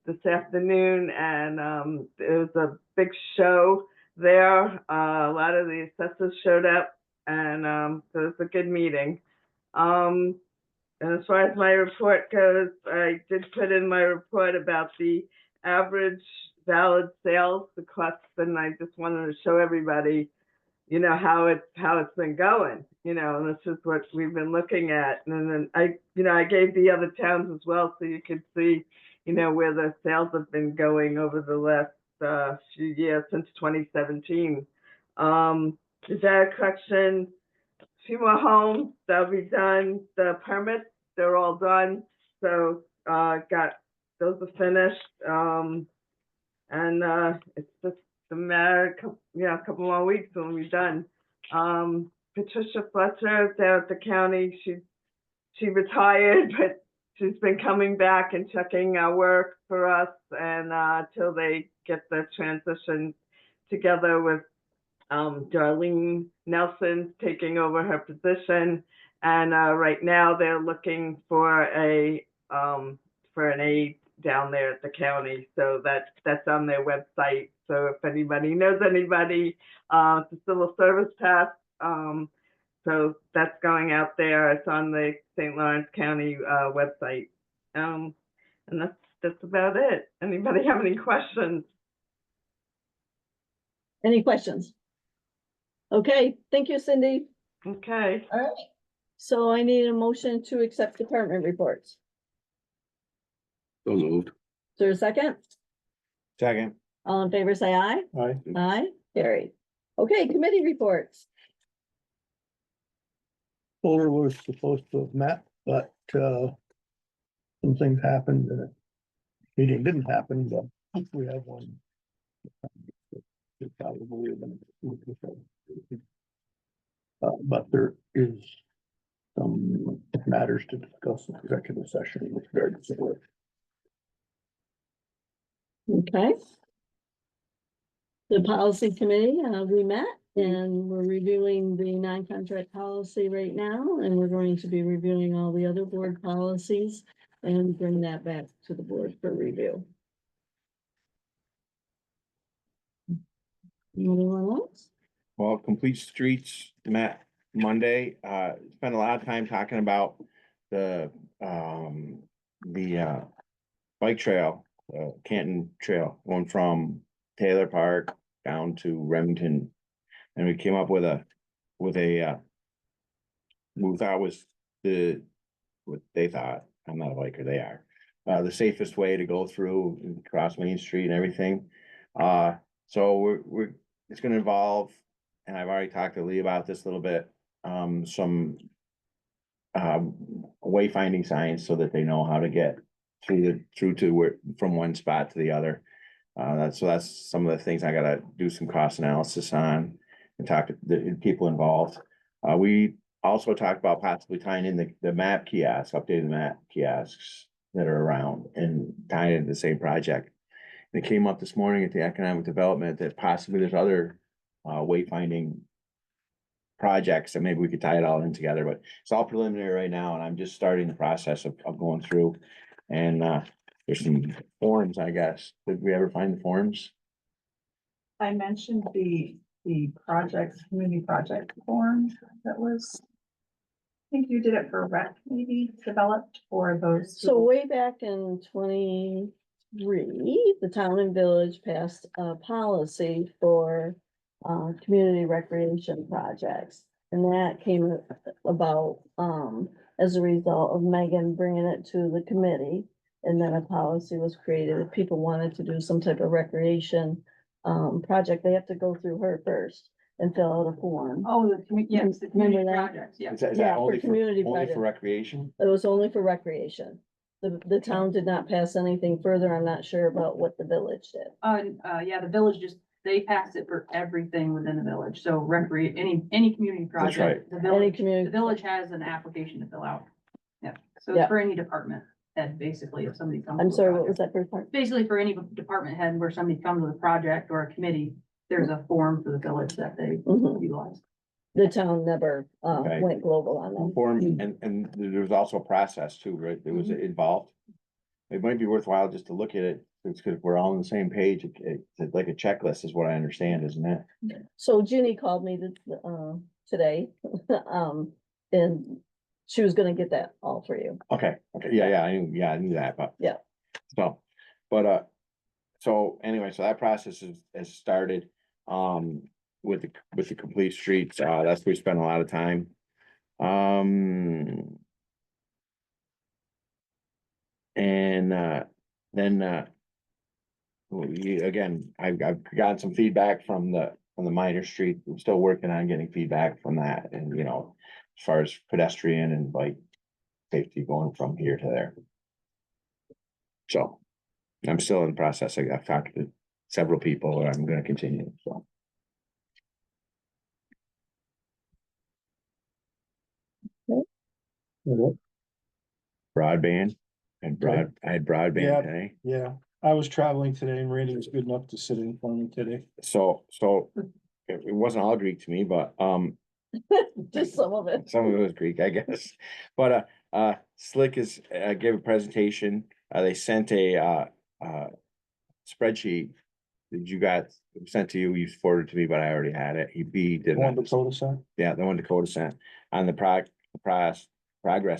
this afternoon, and it was a big show there. A lot of the assessors showed up, and so it was a good meeting. And as far as my report goes, I did put in my report about the average valid sales, the costs, and I just wanted to show everybody, you know, how it's been going, you know, and this is what we've been looking at. And then I gave the other towns as well, so you could see, you know, where the sales have been going over the last few years since 2017. The data collection, a few more homes that'll be done. The permits, they're all done. So got those are finished. And it's just a matter of a couple more weeks and we'll be done. Patricia Fletcher down at the county, she retired, but she's been coming back and checking our work for us, and till they get the transition together with Darlene Nelson taking over her position. And right now they're looking for an aide down there at the county, so that's on their website. So if anybody knows anybody, it's a civil service pass. So that's going out there. It's on the St. Lawrence County website. And that's about it. Anybody have any questions? Any questions? Okay, thank you, Cindy. Okay. All right. So I need a motion to accept department reports. So moved. Is there a second? Second. All in favor, say aye. Aye. Aye, carried. Okay, committee reports. Solar was supposed to have met, but, some things happened and the meeting didn't happen, but we have one. Probably but there is some matters to discuss in executive session with regard to solar. Okay. The policy committee, we met and we're reviewing the non-contract policy right now, and we're going to be reviewing all the other board policies and bring that back to the board for review. Anyone else? Well, Complete Streets met Monday. Spent a lot of time talking about the bike trail, Canton Trail, going from Taylor Park down to Remington. And we came up with a we thought was what they thought, I'm not a biker, they are, the safest way to go through and cross Main Street and everything. So it's gonna involve, and I've already talked to Lee about this a little bit, some wayfinding signs so that they know how to get through to where, from one spot to the other. That's some of the things I gotta do some cost analysis on and talk to the people involved. We also talked about possibly tying in the map kiosks, updating the map kiosks that are around and tying into the same project. And it came up this morning at the economic development that possibly there's other wayfinding projects that maybe we could tie it all in together, but it's all preliminary right now, and I'm just starting the process of going through. And there's some forms, I guess. Did we ever find the forms? I mentioned the the projects, community project form that was. I think you did it for rec, maybe developed for those. So who- way back in 23, the town and village passed a policy for community recreation projects. And that came about as a result of Megan bringing it to the committee. And then a policy was created. If people wanted to do some type of recreation project, they have to go through her first and fill out a form. Oh, yes, the community Remember that? projects, yeah. Is that Yeah, for only community only project. for recreation? It was only for recreation. The town did not pass anything further. I'm not sure about what the village did. Yeah, the village just, they passed it for everything within the village, so any community That's project. The Any village, community. the village has an application to fill out. Yeah, so Yeah. it's for any department head, basically, if somebody comes. I'm with a sorry, what project. was that first part? Basically, for any department head where somebody comes with a project or a committee, there's a form for the village that they Mhm. utilize. The town never Okay. went global on that. Form, and there was also a process too, right? There was involved. It might be worthwhile just to look at it, it's because we're all on the same page. It's like a checklist is what I understand, isn't it? So Ginny called me today, and she was gonna get that all for you. Okay, yeah, I knew that, but. Yeah. So, but, so anyway, so that process has started, with the complete streets, that's where we spent a lot of time. And, then, again, I've gotten some feedback from the minor street. I'm still working on getting feedback from that and, as far as pedestrian and bike safety going from here to there. So I'm still in the process. I've talked to several people and I'm gonna continue, so. Broadband, I had Yeah. broadband today. Yeah, I was traveling today and Randy was good enough to sit in for me today. So it wasn't all Greek to me, but, Just some of it. some of it was Greek, I guess. But, Slick gave a presentation. They sent a spreadsheet. Did you got sent to you? You forwarded to me, but I already had it. He did One not. Dakota side. Yeah, the one Dakota sent on the progress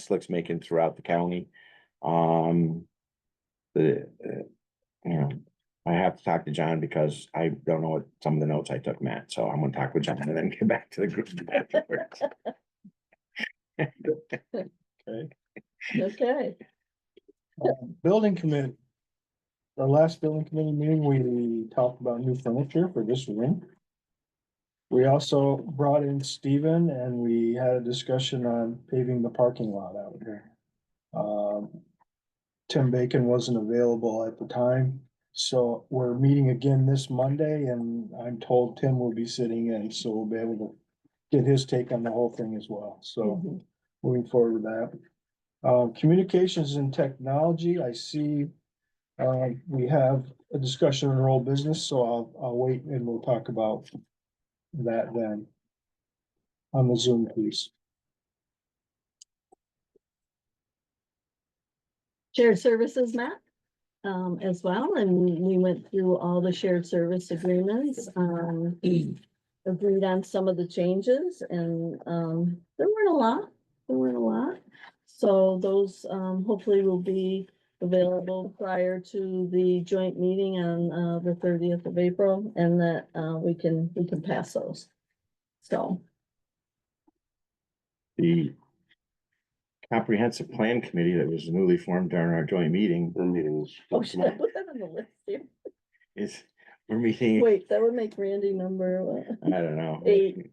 Slick's making throughout the county. I have to talk to John because I don't know what some of the notes I took, Matt, so I'm gonna talk with John and then get back to the group afterwards. Okay. Okay, Building committee. The last building committee meeting, we talked about new furniture for this room. We also brought in Steven and we had a discussion on paving the parking lot out here. Tim Bacon wasn't available at the time, so we're meeting again this Monday and I'm told Tim will be sitting in, so we'll be able to get his take on the whole thing as well, so Mhm. moving forward with that. Communications and technology, I see, we have a discussion on old business, so I'll wait and we'll talk about that then. On the Zoom, please. Shared services map as well, and we went through all the shared service agreements. Agreed on some of the changes and there weren't a lot. So those hopefully will be available prior to the joint meeting on the 30th of April, and that we can pass those. So. The comprehensive plan committee that was newly formed during our joint meeting. The meetings. Oh, should I put that on the list here? We're meeting, Wait, that would make Randy number I don't know. 8.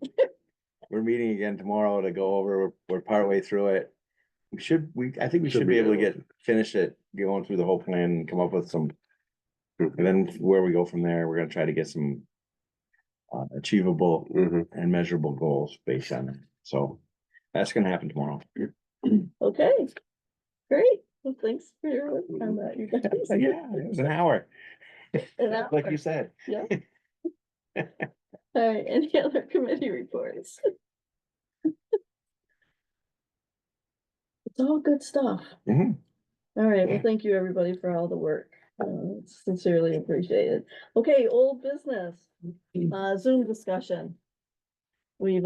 We're meeting again tomorrow to go over, we're partway through it. I think we should be able to finish it, going through the whole plan and come up with some. And then where we go from there, we're gonna try to get some. Achievable and measurable goals based on it, so that's gonna happen tomorrow. Okay, great. Well, thanks for your work on that, you guys. Yeah, it was an hour, An hour. like you said. Yeah. All right, any other committee reports? It's all good stuff. Mhm. All right, well, thank you, everybody, for all the work. Sincerely appreciated. Okay, old business, Zoom discussion. We've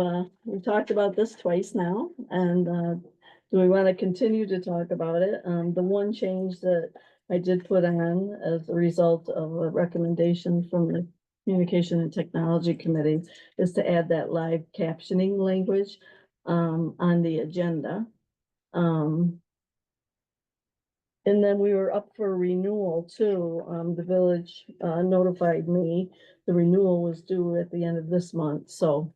talked about this twice now, and, do we want to continue to talk about it? The one change that I did put on as a result of a recommendation from the Communication and Technology Committee is to add that live captioning language, on the agenda. And then we were up for renewal too. The village notified me the renewal was due at the end of this month, so.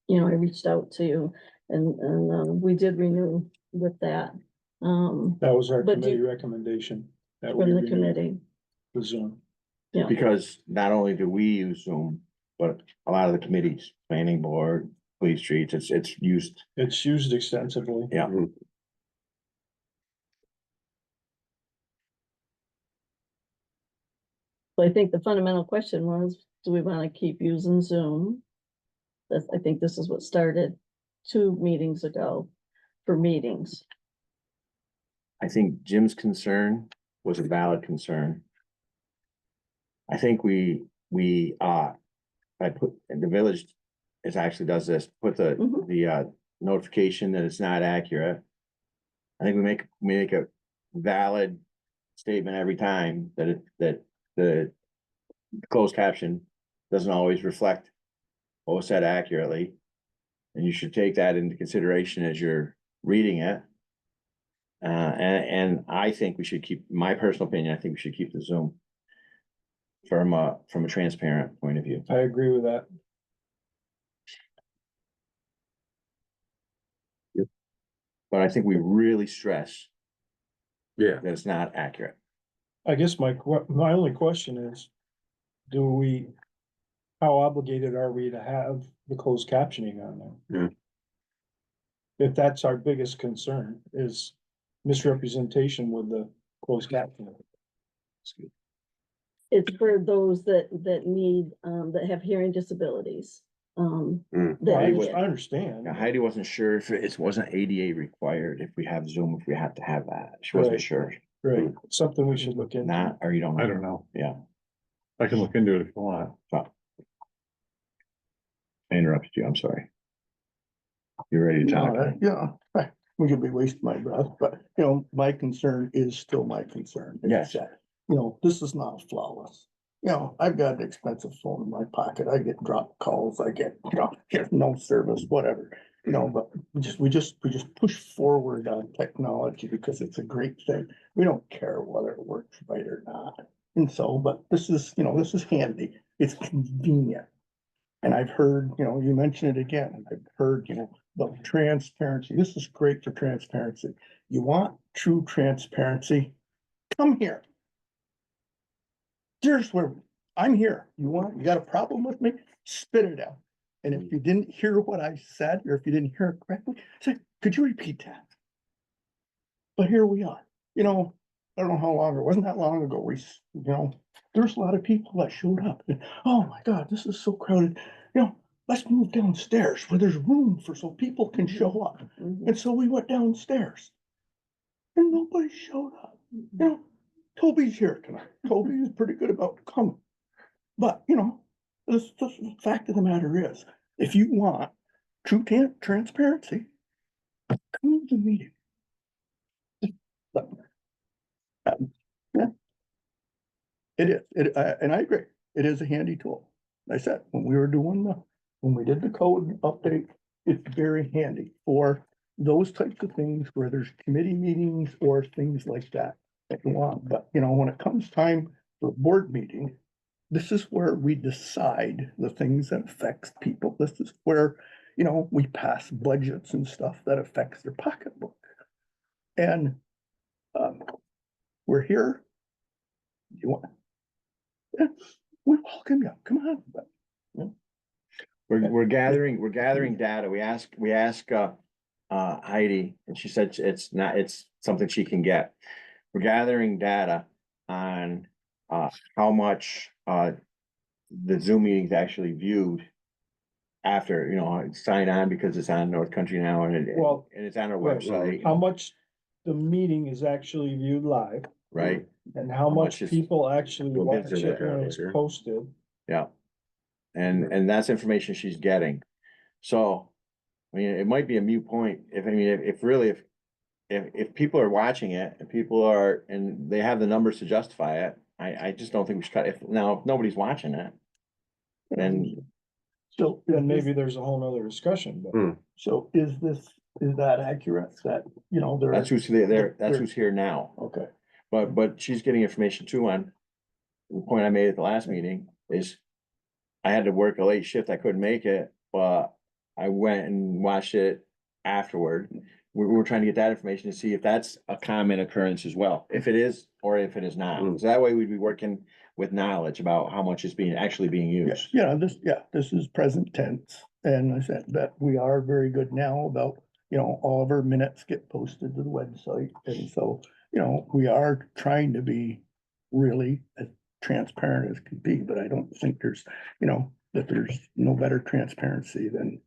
You know, I reached out to you and we did renew with that. That was our But do- committee recommendation. That we From the renewed committee, the Zoom. yeah. Because not only do we use Zoom, but a lot of the committees, planning board, police streets, it's used, It's used extensively. yeah. So I think the fundamental question was, do we want to keep using Zoom? That's, I think this is what started 2 meetings ago for meetings. I think Jim's concern was a valid concern. I think I put, and the village is actually does this, put Mhm. the notification that it's not accurate. I think we make a valid statement every time that the closed caption doesn't always reflect what was said accurately. And you should take that into consideration as you're reading it. And I think we should keep, my personal opinion, I think we should keep the Zoom from a transparent point of view. I agree with that. But I think we really stress Yeah. that it's not accurate. I guess my only question is, how obligated are we to have the closed captioning on there? Yeah. If that's our biggest concern is misrepresentation with the closed captioning. It's for those that need, that have hearing disabilities. Mm. that I need it. understand. Now Heidi wasn't sure if it wasn't ADA required, if we have Zoom, if we have to have that. She wasn't Right. sure. Right, something we should look into. Not, or you don't know. I don't know. Yeah. I can look into it if you want. So. I interrupted you, I'm sorry. You're ready to talk. Yeah, we could be wasting my breath, but you know, my concern is still my concern. It's Yes. that, you know, this is not flawless. You know, I've got an expensive phone in my pocket. I get dropped calls, I get, no service, whatever. You know, but we just push forward on technology because it's a great thing. We don't care whether it works right or not. And so, but this is handy. It's convenient. And I've heard, you mentioned it again, I've heard, the transparency. This is great for transparency. You want true transparency? Come here. Here's where I'm here. You got a problem with me? Spit it out. And if you didn't hear what I said, or if you didn't hear it correctly, say, could you repeat that? But here we are. I don't know how long, it wasn't that long ago, there's a lot of people that showed up. And, oh my God, this is so crowded. Let's move downstairs where there's room so people can show up. Mhm. And so we went downstairs. And nobody showed up. Toby's here tonight. Toby is pretty good about coming. But, the fact of the matter is, if you want true transparency, come to the meeting. But, yeah. It is, and I agree, it is a handy tool. I said, when we did the code update, it's very handy for those types of things where there's committee meetings or things like that you want. But, when it comes time for a board meeting, this is where we decide the things that affects people. This is where, we pass budgets and stuff that affects their pocketbook. And, we're here. You want? Yeah, we welcome you. Come on. But, We're gathering data. We ask Heidi, and she said it's something she can get. We're gathering data on how much the Zoom meetings actually viewed after, sign on because it's on North Country now and Well, it's on our right. website. How much the meeting is actually viewed live, right? And how How much much is- people actually We'll get watch to it that when it's later. posted. Yeah. And that's information she's getting. So, I mean, it might be a moot point if, I mean, if really, if people are watching it and people are, and they have the numbers to justify it, I just don't think we should try, if nobody's watching it, then So, Then maybe there's a whole nother discussion, but. Hmm. so is that accurate? That, you know, there. that's who's there, that's who's here now. Okay. But she's getting information too on, the point I made at the last meeting is I had to work a late shift, I couldn't make it, but I went and watched it afterward. We were trying to get that information to see if that's a common occurrence as well, if it is or if it is not. Mm. So that way we'd be working with knowledge about how much is actually being used. This is present tense, and I said that we are very good now about, you know, all of our minutes get posted to the website, and so, you know, we are trying to be really as transparent as can be, but I don't think there's, you know, that there's no better transparency than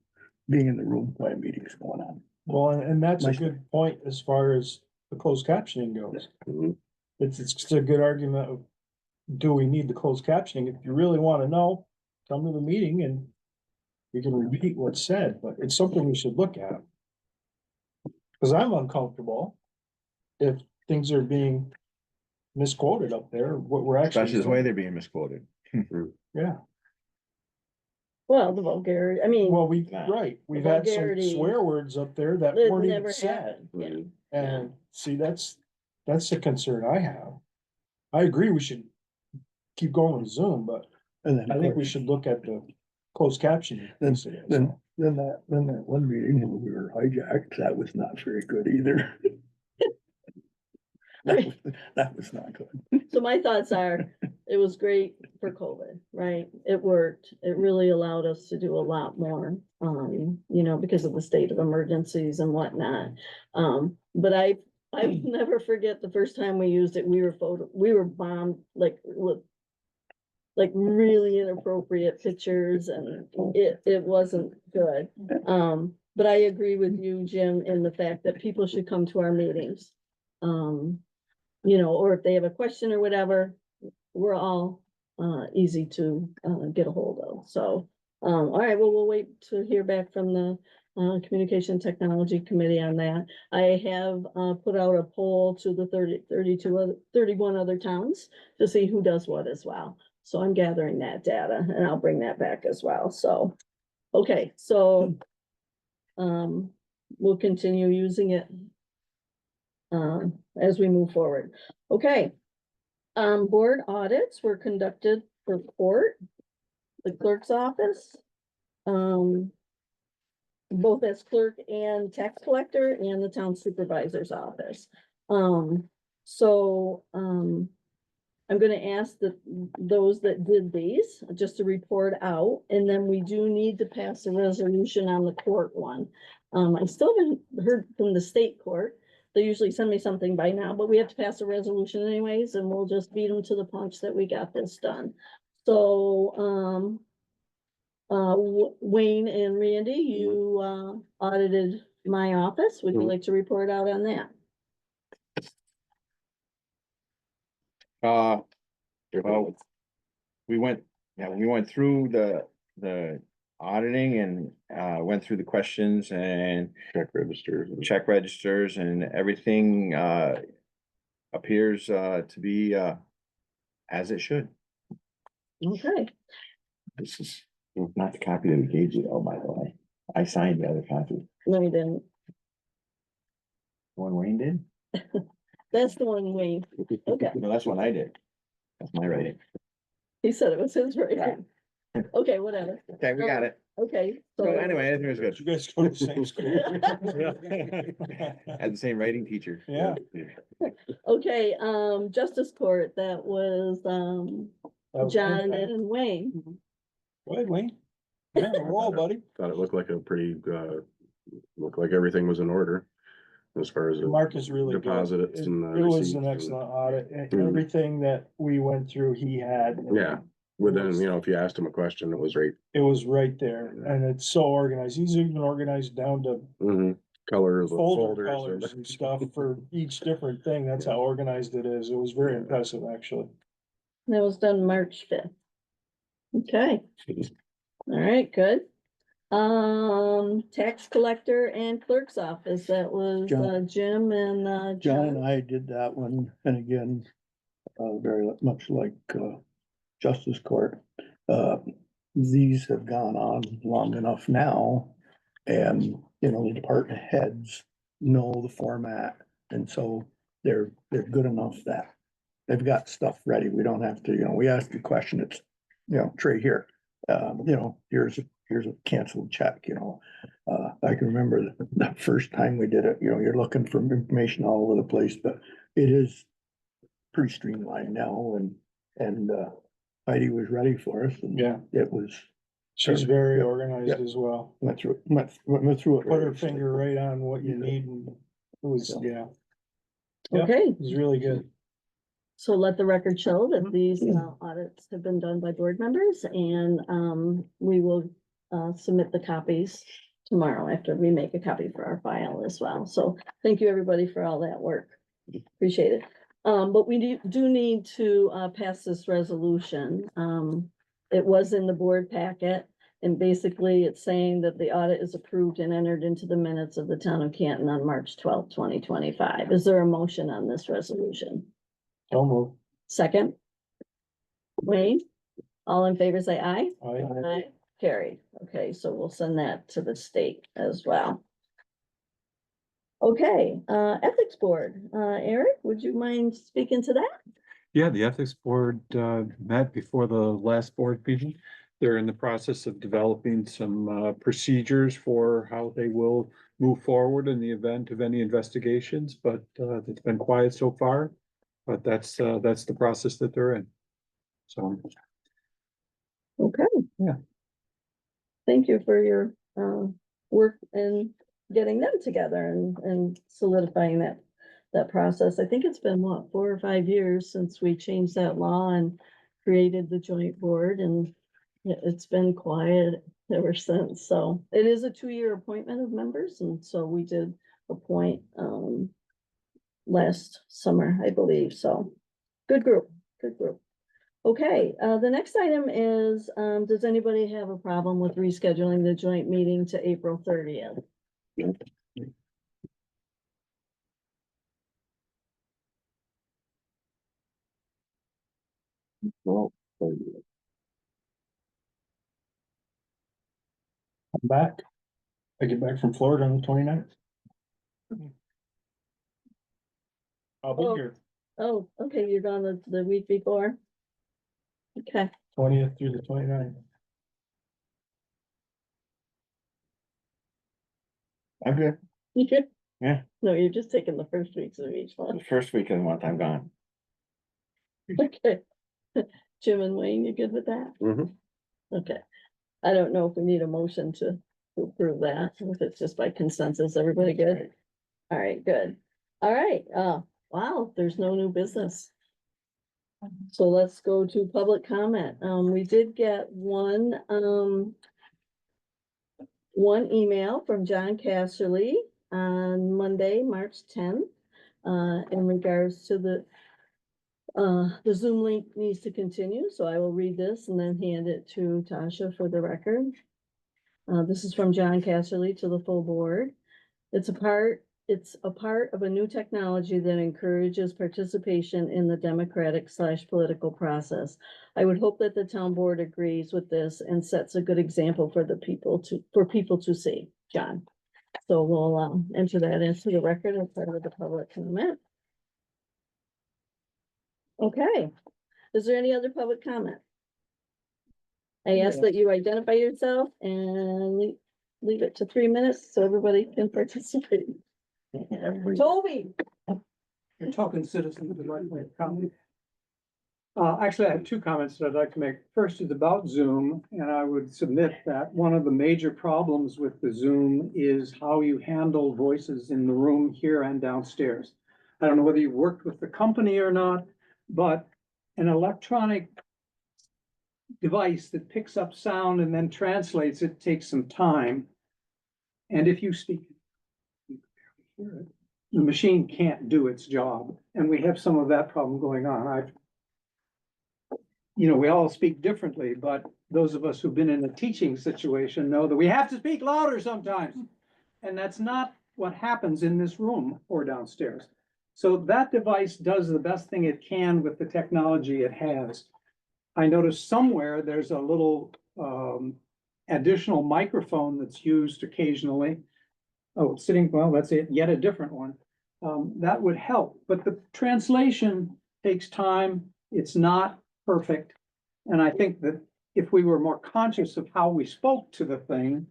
being in the room while a meeting's going on. Well, and that's a Nice. good point as far as the closed captioning goes. Mhm. It's a good argument of, do we need the closed captioning? If you really wanna know, come to the meeting and we can repeat what's said, but it's something we should look at. Cause I'm uncomfortable if things are being misquoted up there, what we're actually. Especially the way they're being misquoted. Yeah, Well, the vulgarity, I mean, well, Yeah. right, we've had some vulgarity swear words up there that that weren't even never said. happened, yeah. And see, that's the concern I have. I agree, we should keep going with Zoom, but And then, I think we should look at the closed captioning. Then- piece of it, then, so. then that one meeting when we were hijacked, that was not very good either. That was not good. So my thoughts are, it was great for COVID, right? It worked. It really allowed us to do a lot more, you know, because of the state of emergencies and whatnot. But I never forget the first time we used it, we were bombed like with like really inappropriate pictures and it wasn't good. But I agree with you, Jim, in the fact that people should come to our meetings. You know, or if they have a question or whatever, we're all easy to get a hold of. So, all right, well, we'll wait to hear back from the Communication Technology Committee on that. I have put out a poll to the 31 other towns to see who does what as well. So I'm gathering that data and I'll bring that back as well. So, okay, so we'll continue using it as we move forward. Okay. Board audits were conducted for court, the clerk's office, both as clerk and tax collector and the town supervisor's office. I'm gonna ask those that did these just to report out, and then we do need to pass a resolution on the court one. I still haven't heard from the state court. They usually send me something by now, but we have to pass a resolution anyways, and we'll just beat them to the punch that we got this done. So, Wayne and Randy, you, audited my office. Would you like to report out on that? Well, we went through the auditing and, went through the questions and Check registers. check registers and everything, appears, to be, as it should. Okay, This is not the copy that we gave you, oh, by the way. I signed the other copy. no, he didn't. The one Wayne did? That's the one Wayne, okay. No, that's one I did. That's my writing. He said it was his writing. Okay, whatever. Okay, we got it. Okay. So anyway, everything was good. You guys go to the same school. Had the same writing teacher. Yeah. Okay, Justice Court, that was, John and Wayne. Go ahead, Wayne. Yeah, roll, buddy. Thought it looked like looked like everything was in order as far as. Mark is really good. Deposits It and the it was receipts an and- excellent audit, and Mhm. everything that we went through, he had. Yeah, within, you know, if you asked him a question, it was right. It was right there, and it's so organized, he's even organized down to Mhm. color of the folder folders. colors and stuff for each different thing. That's how organized it is. It was very impressive, actually. That was done March 5th. Okay. All right, good. Tax collector and clerk's office, that was Jim and John John. and I did that one, and again, very much like, Justice Court. These have gone on long enough now, and, you know, the department heads know the format, and so they're good enough that they've got stuff ready. We don't have to, you know, we ask a question, it's, you know, Trey here, you know, here's a canceled check, you know. I can remember the first time we did it, you know, you're looking for information all over the place, but it is pretty streamlined now, and Heidi was ready for us, and Yeah. it was. She's very Yeah. organized Yeah. as well. Went through it. Put her finger right on what you need and it was, yeah. Yep, Okay. it was really good. So let the record show that these audits have been done by board members, and we will submit the copies tomorrow after we make a copy for our file as well. So thank you, everybody, for all that work. Appreciate it. But we do need to pass this resolution. It was in the board packet, and basically it's saying that the audit is approved and entered into the minutes of the town of Canton on March 12th, 2025. Is there a motion on this resolution? Don't move. Second? Wayne? All in favor, say aye. Aye. Aye. Carried. Okay, so we'll send that to the state as well. Okay, Ethics Board. Eric, would you mind speaking to that? Yeah, the ethics board met before the last board meeting. They're in the process of developing some procedures for how they will move forward in the event of any investigations, but it's been quiet so far. But that's the process that they're in. So, Okay. Yeah. Thank you for your work in getting them together and solidifying that process. I think it's been, what, 4 or 5 years since we changed that law and created the joint board, and it's been quiet ever since. So it is a 2-year appointment of members, and so we did appoint last summer, I believe. So good group, good group. Okay, the next item is, does anybody have a problem with rescheduling the joint meeting to April 30th? Well, I'm back. I get back from Florida on the 29th. I'll be Oh. here, oh, okay, you're gone the week before? Okay. 20th through the 29th. I'm good. You good? Yeah. No, you're just taking the first weeks of each The one. first week of the month, I'm gone. Okay. Jim and Wayne, you good with that? Mhm. Okay. I don't know if we need a motion to approve that, if it's just by consensus, everybody good? All right, good. All right, wow, there's no new business. So let's go to public comment. We did get one email from John Casserly on Monday, March 10th, in regards to the Zoom link needs to continue, so I will read this and then hand it to Tasha for the record. This is from John Casserly to the full board. It's a part of a new technology that encourages participation in the democratic/political process. I would hope that the town board agrees with this and sets a good example for people to see, John. So we'll enter that into the record as part of the public comment. Okay, is there any other public comment? I ask that you identify yourself and leave it to 3 minutes so everybody can participate. Toby. You're talking citizens of the right way of comment. Actually, I have 2 comments that I'd like to make. First is about Zoom, and I would submit that one of the major problems with the Zoom is how you handle voices in the room here and downstairs. I don't know whether you've worked with the company or not, but an electronic device that picks up sound and then translates it takes some time. And if you speak, you the machine can't do its job, and we have some of that problem going on. We all speak differently, but those of us who've been in a teaching situation know that we have to speak louder sometimes. And that's not what happens in this room or downstairs. So that device does the best thing it can with the technology it has. I noticed somewhere there's a little additional microphone that's used occasionally. Oh, it's sitting, well, that's it, yet a different one. That would help, but the translation takes time. It's not perfect. And I think that if we were more conscious of how we spoke to the thing,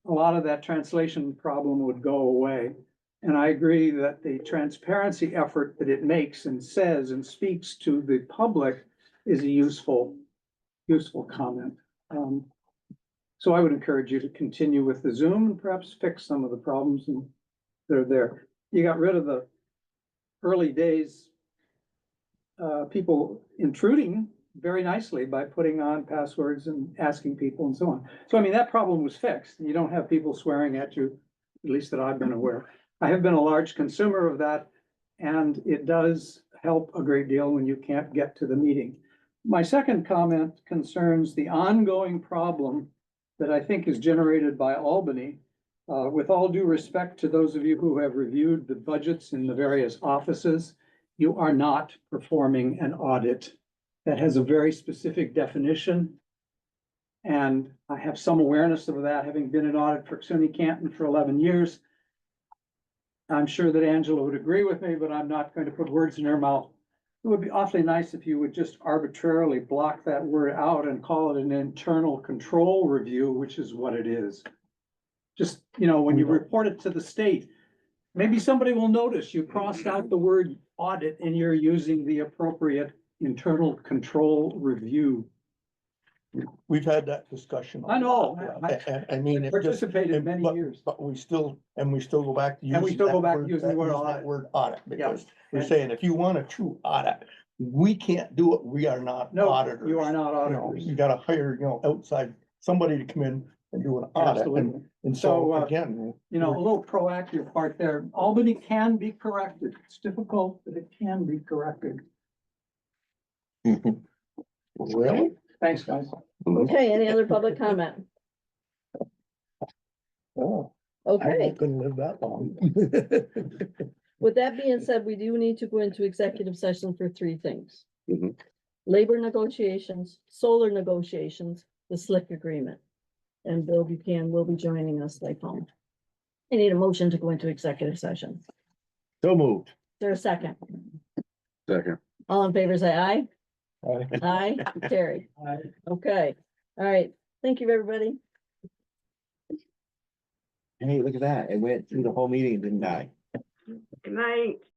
a lot of that translation problem would go away. And I agree that the transparency effort that it makes and says and speaks to the public is a useful comment. So I would encourage you to continue with the Zoom and perhaps fix some of the problems and they're there. You got rid of the early days, people intruding very nicely by putting on passwords and asking people and so on. So I mean, that problem was fixed. You don't have people swearing at you, at least that I've been aware. I have been a large consumer of that, and it does help a great deal when you can't get to the meeting. My second comment concerns the ongoing problem that I think is generated by Albany. With all due respect to those of you who have reviewed the budgets in the various offices, you are not performing an audit that has a very specific definition. And I have some awareness of that, having been in audit for SUNY Canton for 11 years. I'm sure that Angela would agree with me, but I'm not going to put words in her mouth. It would be awfully nice if you would just arbitrarily block that word out and call it an internal control review, which is what it is. Just, when you report it to the state, maybe somebody will notice you crossed out the word audit and you're using the appropriate internal control review. We've had that discussion. I know. I mean, it just, Participated many years. but we still go back to using. And we still go back to that using the word that audit. word audit, because we're And- saying if you want a true audit, we can't do it. We are not No, auditors. you are not You know, auditors. You gotta hire, outside, somebody to come in and do an audit. Absolutely. And So, so again. A little proactive part there. Albany can be corrected. It's difficult, but it can be corrected. Really? Thanks, guys. Okay, any other public comment? Oh, Okay, I couldn't live that long. with that being said, we do need to go into executive session for three things. Mhm. Labor negotiations, solar negotiations, the SLIC agreement. And Bill Buchanan will be joining us by phone. I need a motion to go into executive session. Is So moved. there a second? Second. All in favor, say aye. Aye. Aye, carry. Okay, all right. Thank you, everybody. Hey, look at that. It went through the whole meeting and didn't die. Good night.